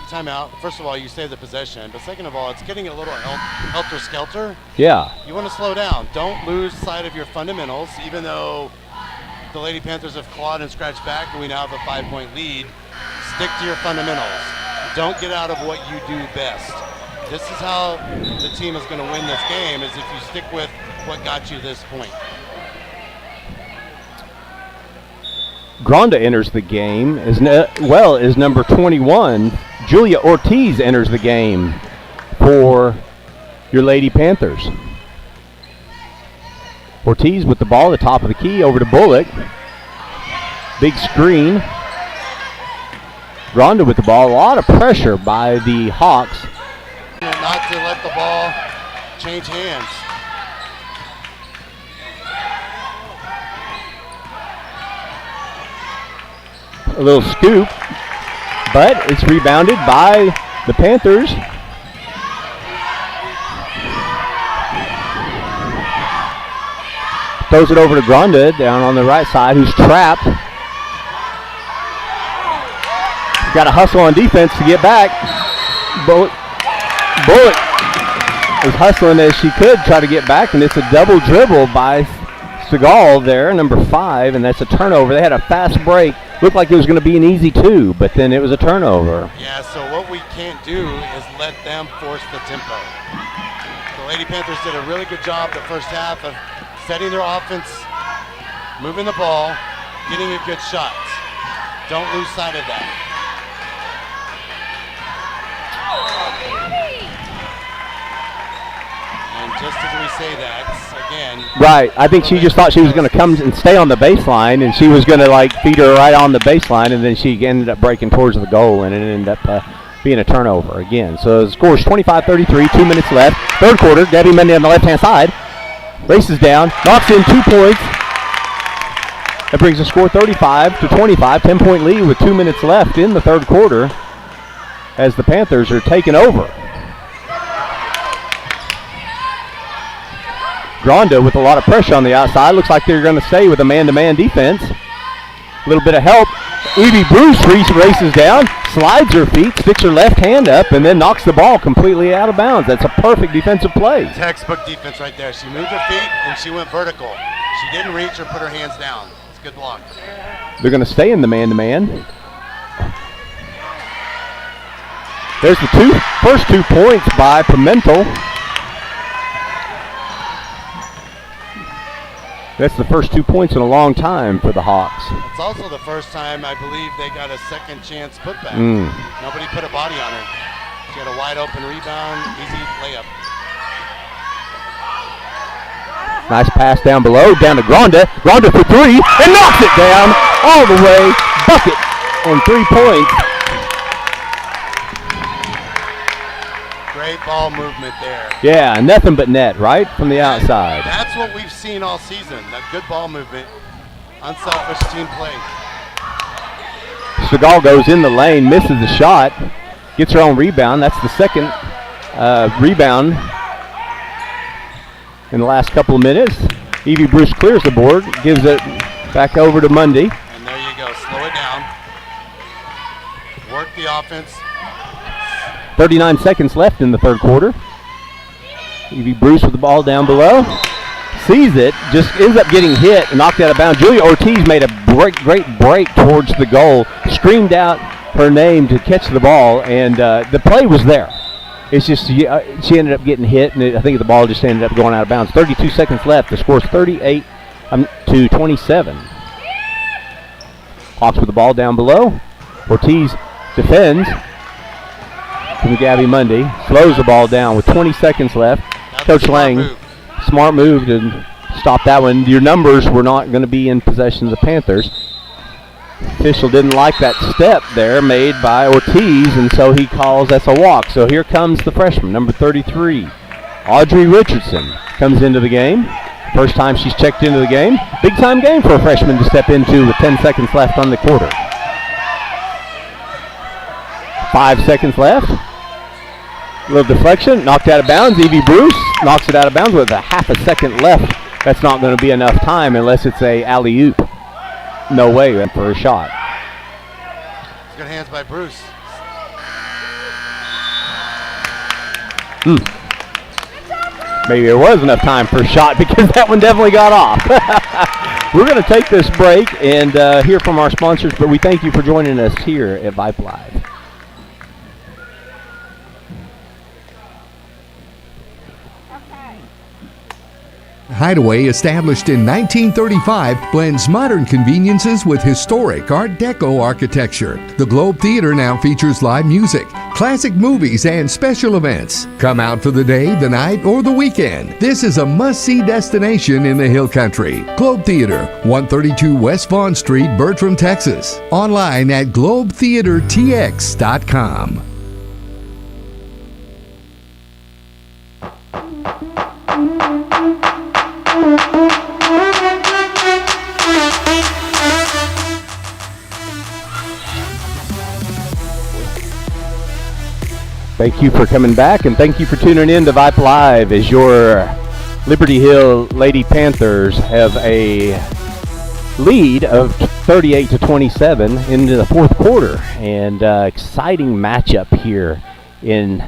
timeout. First of all, you save the possession, but second of all, it's getting a little helter-skelter. Yeah. You want to slow down. Don't lose sight of your fundamentals, even though the Lady Panthers have clawed and scratched back and we now have a 5-point lead. Stick to your fundamentals. Don't get out of what you do best. This is how the team is going to win this game, is if you stick with what got you this point. Gronda enters the game, as well as number 21, Julia Ortiz enters the game for your Lady Panthers. Ortiz with the ball at the top of the key over to Bullock. Big screen. Gronda with the ball. A lot of pressure by the Hawks. Not to let the ball change hands. A little scoop, but it's rebounded by the Panthers. Throws it over to Gronda down on the right side, who's trapped. Got to hustle on defense to get back. Bullock is hustling as she could try to get back, and it's a double dribble by Segal there, number 5, and that's a turnover. They had a fast break. Looked like it was going to be an easy 2, but then it was a turnover. Yeah, so what we can't do is let them force the tempo. The Lady Panthers did a really good job the first half of setting their offense, moving the ball, getting a good shot. Don't lose sight of that. And just as we say that, again. Right. I think she just thought she was going to come and stay on the baseline, and she was going to like feed her right on the baseline, and then she ended up breaking towards the goal, and it ended up being a turnover again. So the score is 25-33, 2 minutes left. Third quarter, Debbie Mendy on the left-hand side. Races down, knocks in 2 points. That brings the score 35-25, 10-point lead with 2 minutes left in the third quarter as the Panthers are taking over. Gronda with a lot of pressure on the outside. Looks like they're going to stay with a man-to-man defense. A little bit of help. Evie Bruce races down, slides her feet, sticks her left hand up, and then knocks the ball completely out of bounds. That's a perfect defensive play. Textbook defense right there. She moved her feet and she went vertical. She didn't reach or put her hands down. It's a good block. They're going to stay in the man-to-man. There's the first 2 points by Pimentel. That's the first 2 points in a long time for the Hawks. It's also the first time I believe they got a second chance putback. Nobody put a body on her. She had a wide open rebound, easy layup. Nice pass down below, down to Gronda. Gronda for 3, and knocks it down all the way. Bucket on 3 points. Great ball movement there. Yeah, nothing but net, right, from the outside. That's what we've seen all season, that good ball movement, unselfish team play. Segal goes in the lane, misses the shot, gets her own rebound. That's the second rebound in the last couple of minutes. Evie Bruce clears the board, gives it back over to Mundy. And there you go, slow it down. Work the offense. 39 seconds left in the third quarter. Evie Bruce with the ball down below. Sees it, just ends up getting hit and knocked out of bounds. Julia Ortiz made a great break towards the goal, screamed out her name to catch the ball, and the play was there. It's just she ended up getting hit, and I think the ball just ended up going out of bounds. 32 seconds left. The score is 38-27. Hawks with the ball down below. Ortiz defends from Gabby Mundy. Slows the ball down with 20 seconds left. That's Coach Lang, smart move to stop that one. Your numbers were not going to be in possession of the Panthers. Official didn't like that step there made by Ortiz, and so he calls that's a walk. So here comes the freshman, number 33. Audrey Richardson comes into the game. First time she's checked into the game. Big time game for a freshman to step into with 10 seconds left on the quarter. 5 seconds left. A little deflection, knocked out of bounds. Evie Bruce knocks it out of bounds with a half a second left. That's not going to be enough time unless it's a alley-oop. No way for a shot. Good hands by Bruce. Maybe there was enough time for a shot because that one definitely got off. We're going to take this break and hear from our sponsors, but we thank you for joining us here at Vype Live. Hideaway, established in 1935, blends modern conveniences with historic Art Deco architecture. The Globe Theater now features live music, classic movies, and special events. Come out for the day, the night, or the weekend. This is a must-see destination in the Hill Country. Globe Theater, 132 West Vaughn Street, Bertram, Texas. Online at globetheatertx.com. Thank you for coming back, and thank you for tuning in to Vype Live as your Liberty Hill Lady Panthers have a lead of 38-27 into the fourth quarter, and exciting matchup here in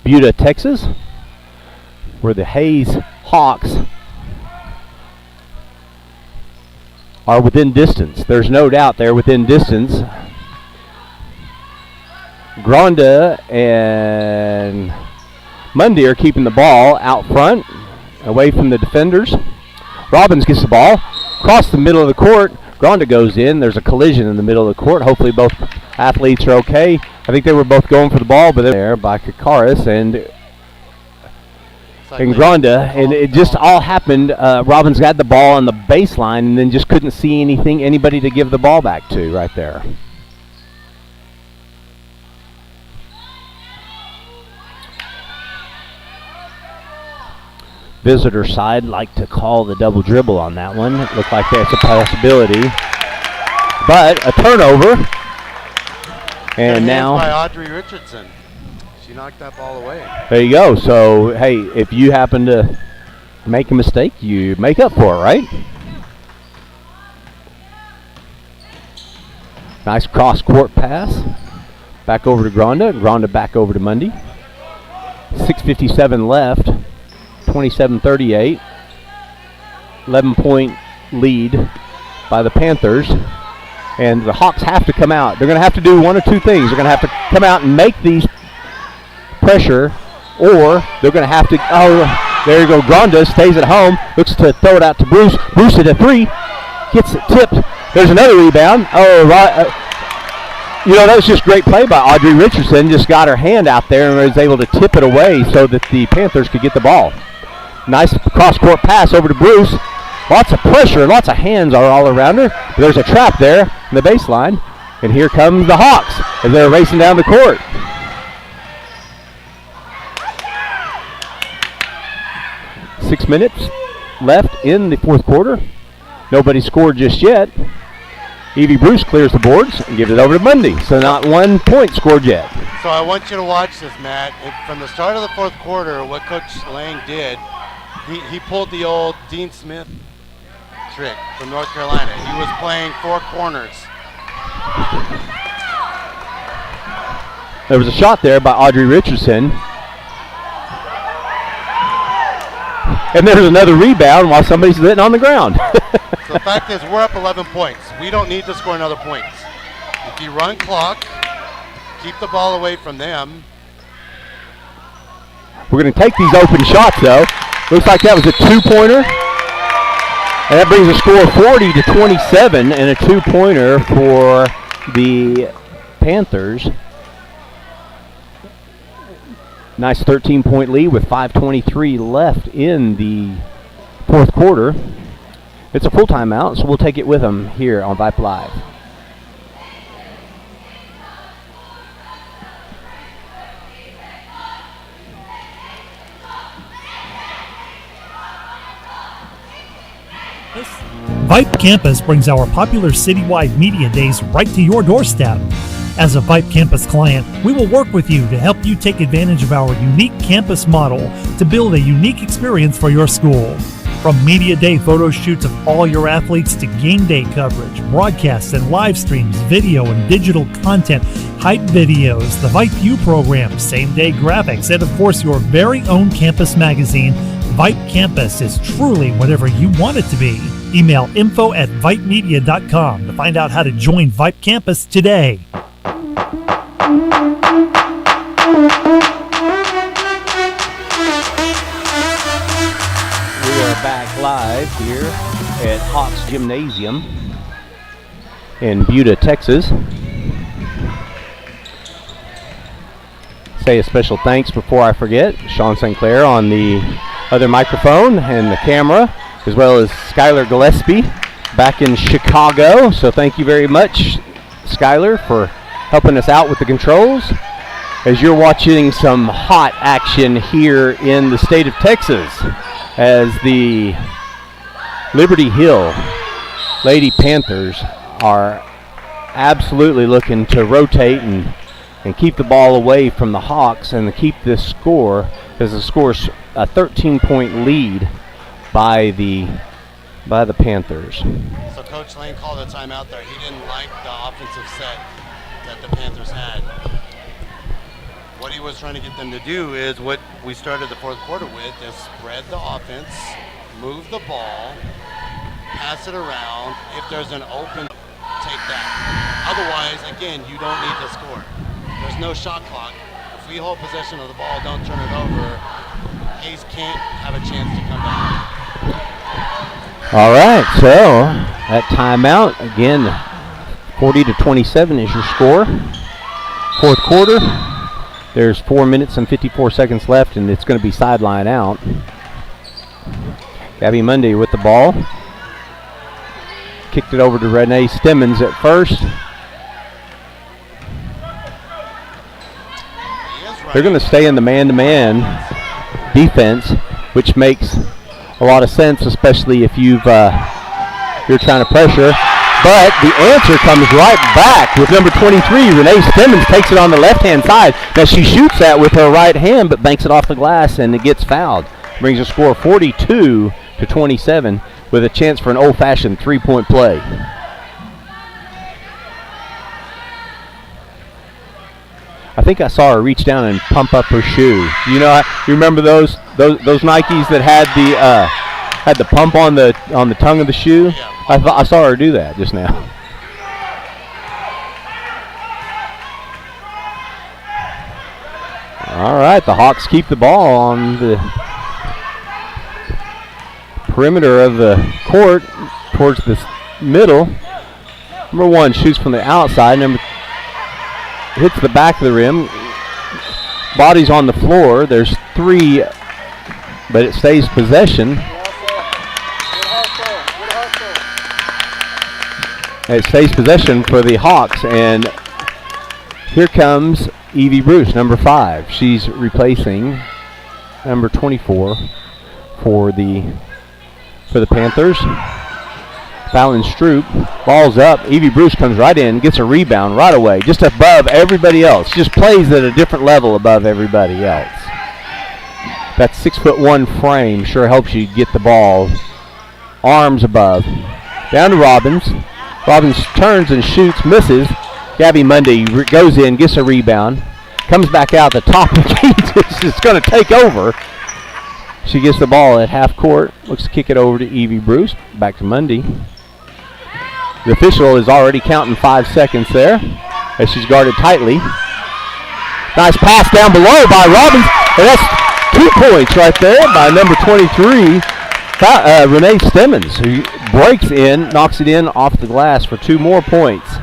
Buda, Texas, where the Hayes Hawks are within distance. There's no doubt they're within distance. Gronda and Mundy are keeping the ball out front, away from the defenders. Robbins gets the ball across the middle of the court. Gronda goes in. There's a collision in the middle of the court. Hopefully both athletes are okay. I think they were both going for the ball, but they're there by Kakaris and Gronda, and it just all happened. Robbins got the ball on the baseline and then just couldn't see anybody to give the ball back to right there. Visitor side like to call the double dribble on that one. It looked like that's a possibility. But a turnover. And now by Audrey Richardson. She knocked that ball away. There you go. So, hey, if you happen to make a mistake, you make up for it, right? Nice cross-court pass. Back over to Gronda. Gronda back over to Mundy. 6:57 left. 27-38, 11-point lead by the Panthers, and the Hawks have to come out. They're going to have to do one or two things. They're going to have to come out and make these pressure, or they're going to have to, there you go, Gronda stays at home, looks to throw it out to Bruce. Bruce at a three, gets it tipped. There's another rebound. That was just great play by Audrey Richardson. Just got her hand out there and was able to tip it away so that the Panthers could get the ball. Nice cross-court pass over to Bruce. Lots of pressure, lots of hands are all around her. There's a trap there in the baseline. And here comes the Hawks as they're racing down the court. Six minutes left in the fourth quarter. Nobody scored just yet. Evie Bruce clears the boards and gives it over to Mundy. So not 1 point scored yet. So I want you to watch this, Matt. From the start of the fourth quarter, what Coach Lang did, he pulled the old Dean Smith trick from North Carolina. He was playing four corners. There was a shot there by Audrey Richardson. And there's another rebound while somebody's sitting on the ground. So the fact is, we're up 11 points. We don't need to score another points. If you run clock, keep the ball away from them. We're going to take these open shots, though. Looks like that was a two-pointer. And that brings a score of 40-27 and a two-pointer for the Panthers. Nice 13-point lead with 5:23 left in the fourth quarter. It's a full timeout, so we'll take it with them here on Vype Live. Vype Campus brings our popular citywide media days right to your doorstep. As a Vype Campus client, we will work with you to help you take advantage of our unique campus model to build a unique experience for your school. From media day photo shoots of all your athletes to game day coverage, broadcasts and live streams, video and digital content, hype videos, the Vype U program, same day graphics, and of course your very own campus magazine, Vype Campus is truly whatever you want it to be. Email info@vypemedia.com to find out how to join Vype Campus today. here at Hawks Gymnasium in Buda, Texas. Say a special thanks before I forget. Sean St. Clair on the other microphone and the camera, as well as Skylar Gillespie back in Chicago. So thank you very much, Skylar, for helping us out with the controls as you're watching some hot action here in the state of Texas as the Liberty Hill Lady Panthers are absolutely looking to rotate and keep the ball away from the Hawks and to keep this score, as the score's a 13-point lead by the Panthers. So Coach Lane called a timeout there. He didn't like the offensive set that the Panthers had. What he was trying to get them to do is what we started the fourth quarter with, is spread the offense, move the ball, pass it around. If there's an open, take that. Otherwise, again, you don't need to score. There's no shot clock. If we hold possession of the ball, don't turn it over, Hayes can't have a chance to come back. All right, so that timeout, again, 40-27 is your score. Fourth quarter, there's 4 minutes and 54 seconds left, and it's going to be sideline out. Gabby Mundy with the ball. Kicked it over to Renee Stemmons at first. They're going to stay in the man-to-man defense, which makes a lot of sense, especially if you're trying to pressure. But the answer comes right back with number 23. Renee Stemmons takes it on the left-hand side. Now she shoots that with her right hand, but banks it off the glass, and it gets fouled. Brings a score of 42-27 with a chance for an old-fashioned three-point play. I think I saw her reach down and pump up her shoe. You remember those Nikes that had the pump on the tongue of the shoe? Yeah. I saw her do that just now. All right, the Hawks keep the ball on the perimeter of the court towards the middle. Number 1 shoots from the outside. Hits the back of the rim. Body's on the floor. There's 3, but it stays possession. It stays possession for the Hawks, and here comes Evie Bruce, number 5. She's replacing number 24 for the Panthers. Fallon Stroop, ball's up. Evie Bruce comes right in, gets a rebound right away, just above everybody else. Just plays at a different level above everybody else. That 6'1" frame sure helps you get the ball arms above. Down to Robbins. Robbins turns and shoots, misses. Gabby Mundy goes in, gets a rebound, comes back out the top of the key. It's going to take over. She gets the ball at half court, looks to kick it over to Evie Bruce. Back to Mundy. The official is already counting 5 seconds there as she's guarded tightly. Nice pass down below by Robbins, and that's 2 points right there by number 23, Renee Stemmons, who breaks in, knocks it in off the glass for 2 more points. It's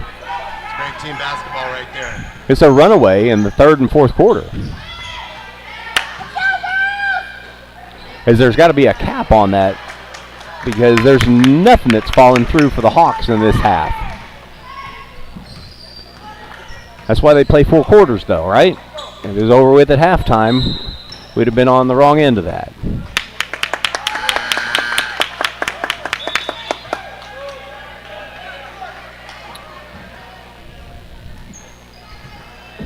great team basketball right there. It's a runaway in the third and fourth quarter. As there's got to be a cap on that, because there's nothing that's fallen through for the Hawks in this half. That's why they play 4 quarters, though, right? If it was over with at halftime, we'd have been on the wrong end of that.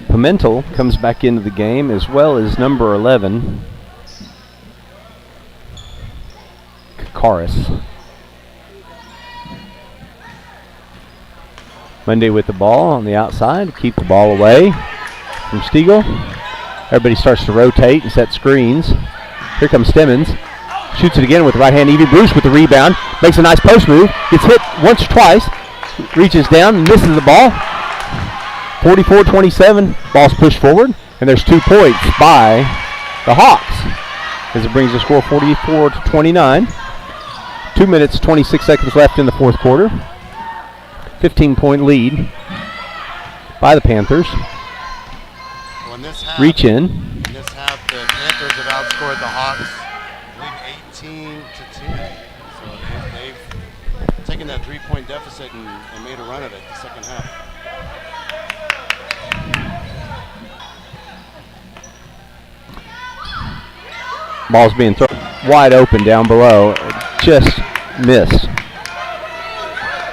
Pimentel comes back into the game, as well as number 11, Kakaris. Monday with the ball on the outside, keep the ball away from Stiegel. Everybody starts to rotate and set screens. Here comes Stemmons. Shoots it again with the right hand. Evie Bruce with the rebound. Makes a nice post move. Gets hit once or twice. Reaches down, misses the ball. 44-27. Ball's pushed forward, and there's 2 points by the Hawks, as it brings the score 44-29. 2 minutes, 26 seconds left in the fourth quarter. 15-point lead by the Panthers. Well, in this half, reach in. In this half, the Panthers have outscored the Hawks, I believe, 18-2. So they've taken that 3-point deficit and made a run of it the second half. Ball's being thrown wide open down below. Just missed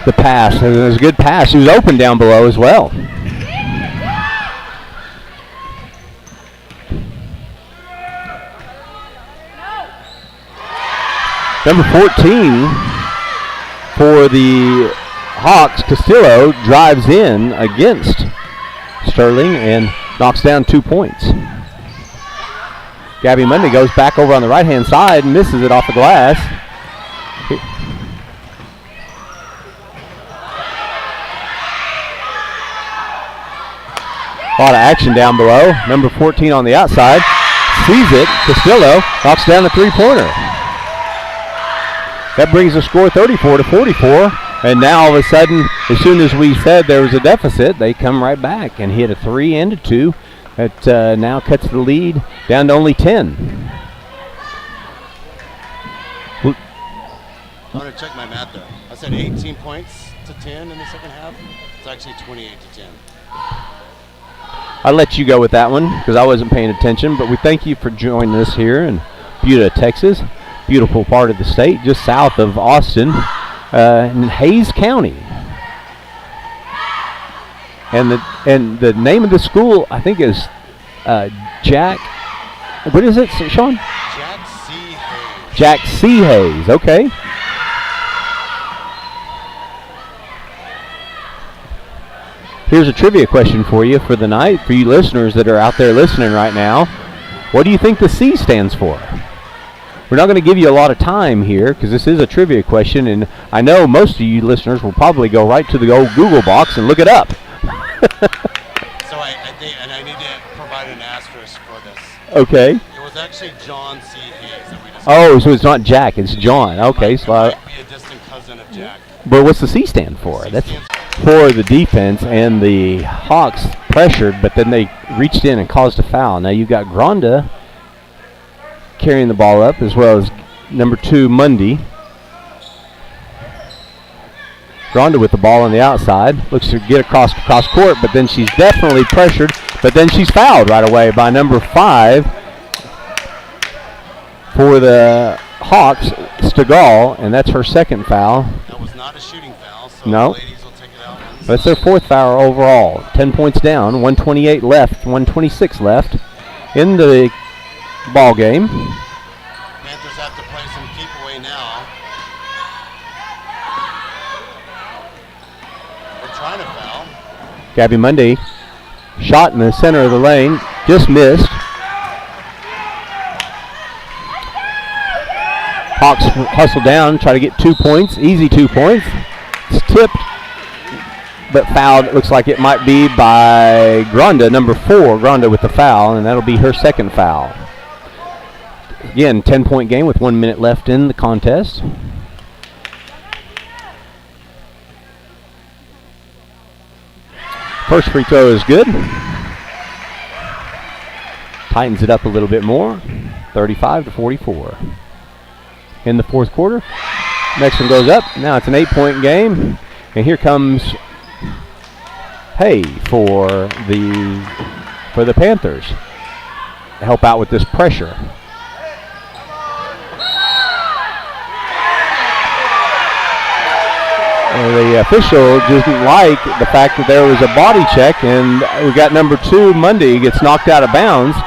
the pass. It was a good pass. He was open down below as well. Number 14 for the Hawks, Castillo, drives in against Sterling and knocks down 2 points. Gabby Monday goes back over on the right-hand side and misses it off the glass. A lot of action down below. Number 14 on the outside. Sees it. Castillo knocks down the three-pointer. That brings the score 34-44. And now all of a sudden, as soon as we said there was a deficit, they come right back and hit a 3 and a 2. That now cuts the lead down to only 10. I'm going to check my math there. I said 18 points to 10 in the second half. It's actually 28 to 10. I'll let you go with that one because I wasn't paying attention, but we thank you for joining us here in Buda, Texas. Beautiful part of the state, just south of Austin, in Hayes County. And the name of the school, I think, is Jack. What is it, Sean? Jack C. Hayes. Jack C. Hayes. Okay. Here's a trivia question for you for the night, for you listeners that are out there listening right now. What do you think the C stands for? We're not going to give you a lot of time here because this is a trivia question, and I know most of you listeners will probably go right to the old Google box and look it up. So I need to provide an asterisk for this. Okay. It was actually John C. Hayes that we discussed. Oh, so it's not Jack, it's John. Okay, It might be a distant cousin of Jack. But what's the C stand for? C That's stands for the defense, and the Hawks pressured, but then they reached in and caused a foul. Now you've got Gronda carrying the ball up, as well as number 2, Mundy. Gronda with the ball on the outside, looks to get across court, but then she's definitely pressured, but then she's fouled right away by number 5 for the Hawks, Stegall, and that's her second foul. That was not a shooting foul, so No. the ladies will take it out. That's their 4th foul overall. 10 points down, 128 left, 126 left in the ball game. Panthers have to play some keep away now. They're trying to foul. Gabby Monday shot in the center of the lane, just missed. Hawks hustle down, try to get 2 points, easy 2 points. It's tipped, but fouled. It looks like it might be by Gronda, number 4, Gronda with the foul, and that'll be her second foul. Again, 10-point game with 1 minute left in the contest. First free throw is good. Tightens it up a little bit more. 35-44. In the fourth quarter. Next one goes up. Now it's an 8-point game. And here comes Hay for the Panthers to help out with this pressure. The official didn't like the fact that there was a body check, and we got number 2, Mundy, gets knocked out of bounds.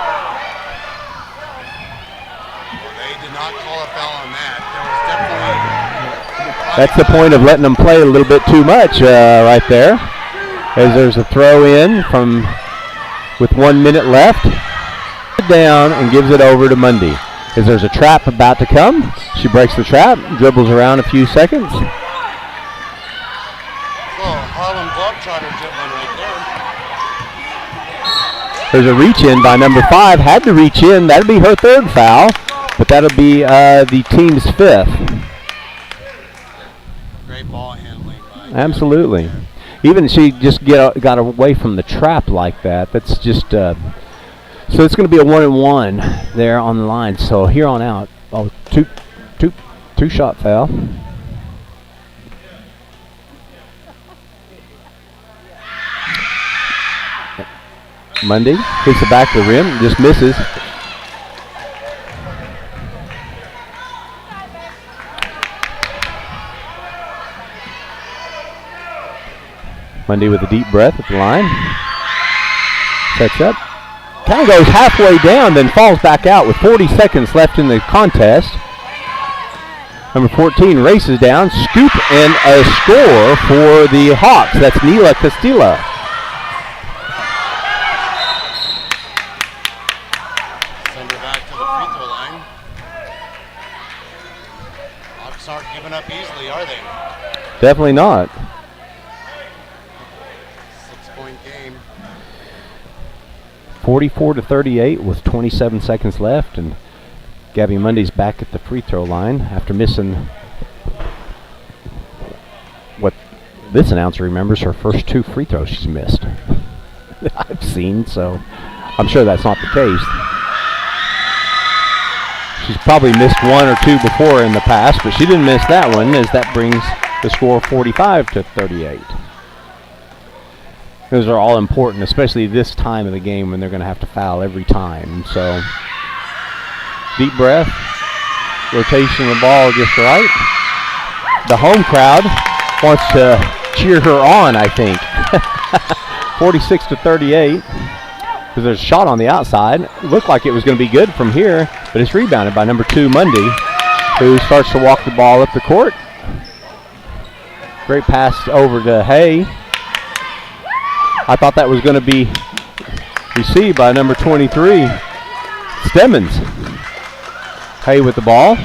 They did not call a foul on that. There was definitely... That's the point of letting them play a little bit too much right there. As there's a throw in with 1 minute left. Down and gives it over to Mundy. As there's a trap about to come, she breaks the trap, dribbles around a few seconds. Harlem Globetrotter dribbling right there. There's a reach in by number 5. Had to reach in. That'll be her 3rd foul, but that'll be the team's 5th. great ball handling. Absolutely. Even she just got away from the trap like that. That's just so it's going to be a 1-and-1 there on the line. So here on out, two shot foul. Mundy hits the back of the rim, just misses. Mundy with a deep breath at the line. Sets up. Kind of goes halfway down, then falls back out with 40 seconds left in the contest. Number 14 races down. Scoop and a score for the Hawks. That's Neela Castilla. Send her back to the free throw line. Hawks aren't giving up easily, are they? Definitely not. 6-point game. 44-38 with 27 seconds left, and Gabby Mundy's back at the free throw line after missing what this announcer remembers her first 2 free throws she's missed. I've seen, so I'm sure that's not the case. She's probably missed 1 or 2 before in the past, but she didn't miss that one, as that brings the score 45-38. Those are all important, especially this time of the game when they're going to have to foul every time. So, deep breath, rotation of the ball just right. The home crowd wants to cheer her on, I think. 46-38, because there's a shot on the outside. It looked like it was going to be good from here, but it's rebounded by number 2, Mundy, who starts to walk the ball up the court. Great pass over to Hay. I thought that was going to be received by number 23, Stemmons. Hay with the ball.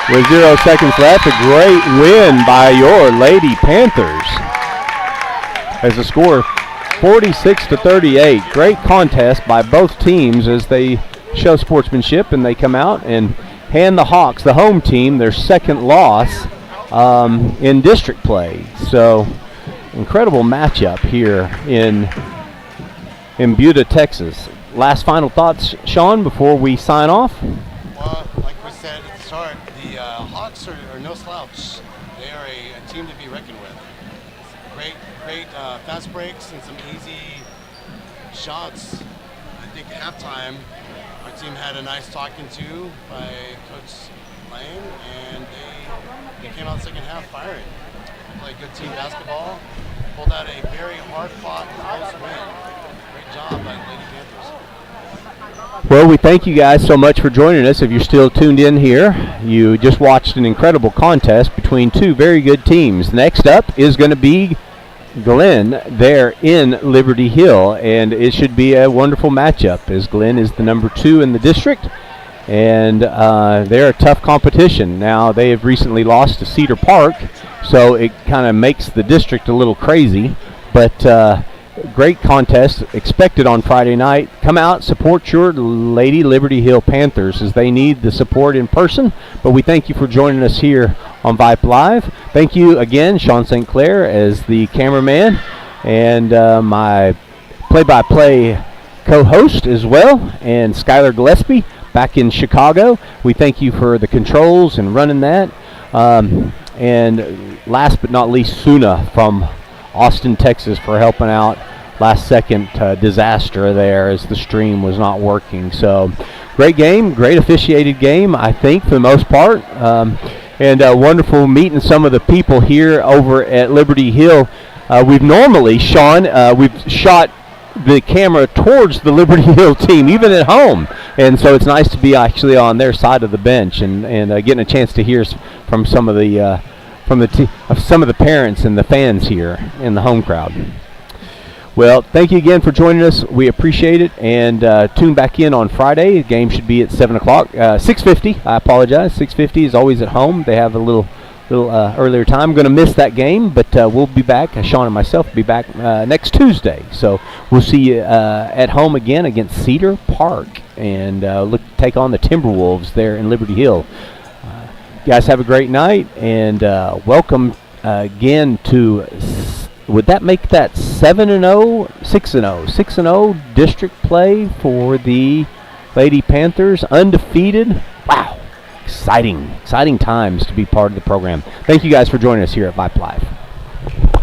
With 0 seconds left, a great win by your Lady Panthers. As the score 46-38. Great contest by both teams as they show sportsmanship and they come out and hand the Hawks, the home team, their second loss in district play. So, incredible matchup here in Buda, Texas. Last final thoughts, Sean, before we sign off? Well, like we said at the start, the Hawks are no slouch. They are a team to be reckoned with. Great fast breaks and some easy shots. I think at halftime, our team had a nice talking to by Coach Lane, and they came out second half firing. Played good team basketball, pulled out a very hard-fought, close win. Great job by Lady Panthers. Well, we thank you guys so much for joining us. If you're still tuned in here, you just watched an incredible contest between 2 very good teams. Next up is going to be Glenn there in Liberty Hill, and it should be a wonderful matchup as Glenn is the number 2 in the district, and they're a tough competition. Now, they have recently lost to Cedar Park, so it kind of makes the district a little crazy, but great contest expected on Friday night. Come out, support your Lady Liberty Hill Panthers as they need the support in person. But we thank you for joining us here on Vype Live. Thank you again, Sean St. Clair, as the cameraman, and my play-by-play co-host as well, and Skylar Gillespie back in Chicago. We thank you for the controls and running that. And last but not least, Suna from Austin, Texas, for helping out last second disaster there as the stream was not working. So great game, great officiated game, I think, for the most part. And wonderful meeting some of the people here over at Liberty Hill. We've normally, Sean, we've shot the camera towards the Liberty Hill team, even at home. And so it's nice to be actually on their side of the bench and getting a chance to hear from some of the some of the parents and the fans here in the home crowd. Well, thank you again for joining us. We appreciate it, and tune back in on Friday. The game should be at 7 o'clock, 6:50. I apologize. 6:50 is always at home. They have a little earlier time. I'm going to miss that game, but we'll be back. Sean and myself will be back next Tuesday. So we'll see you at home again against Cedar Park, and look to take on the Timberwolves there in Liberty Hill. guys have a great night, and welcome again to. Would that make that 7-0, 6-0, 6-0 district play for the Lady Panthers, undefeated? Wow, exciting times to be part of the program. Thank you guys for joining us here at Vype Live.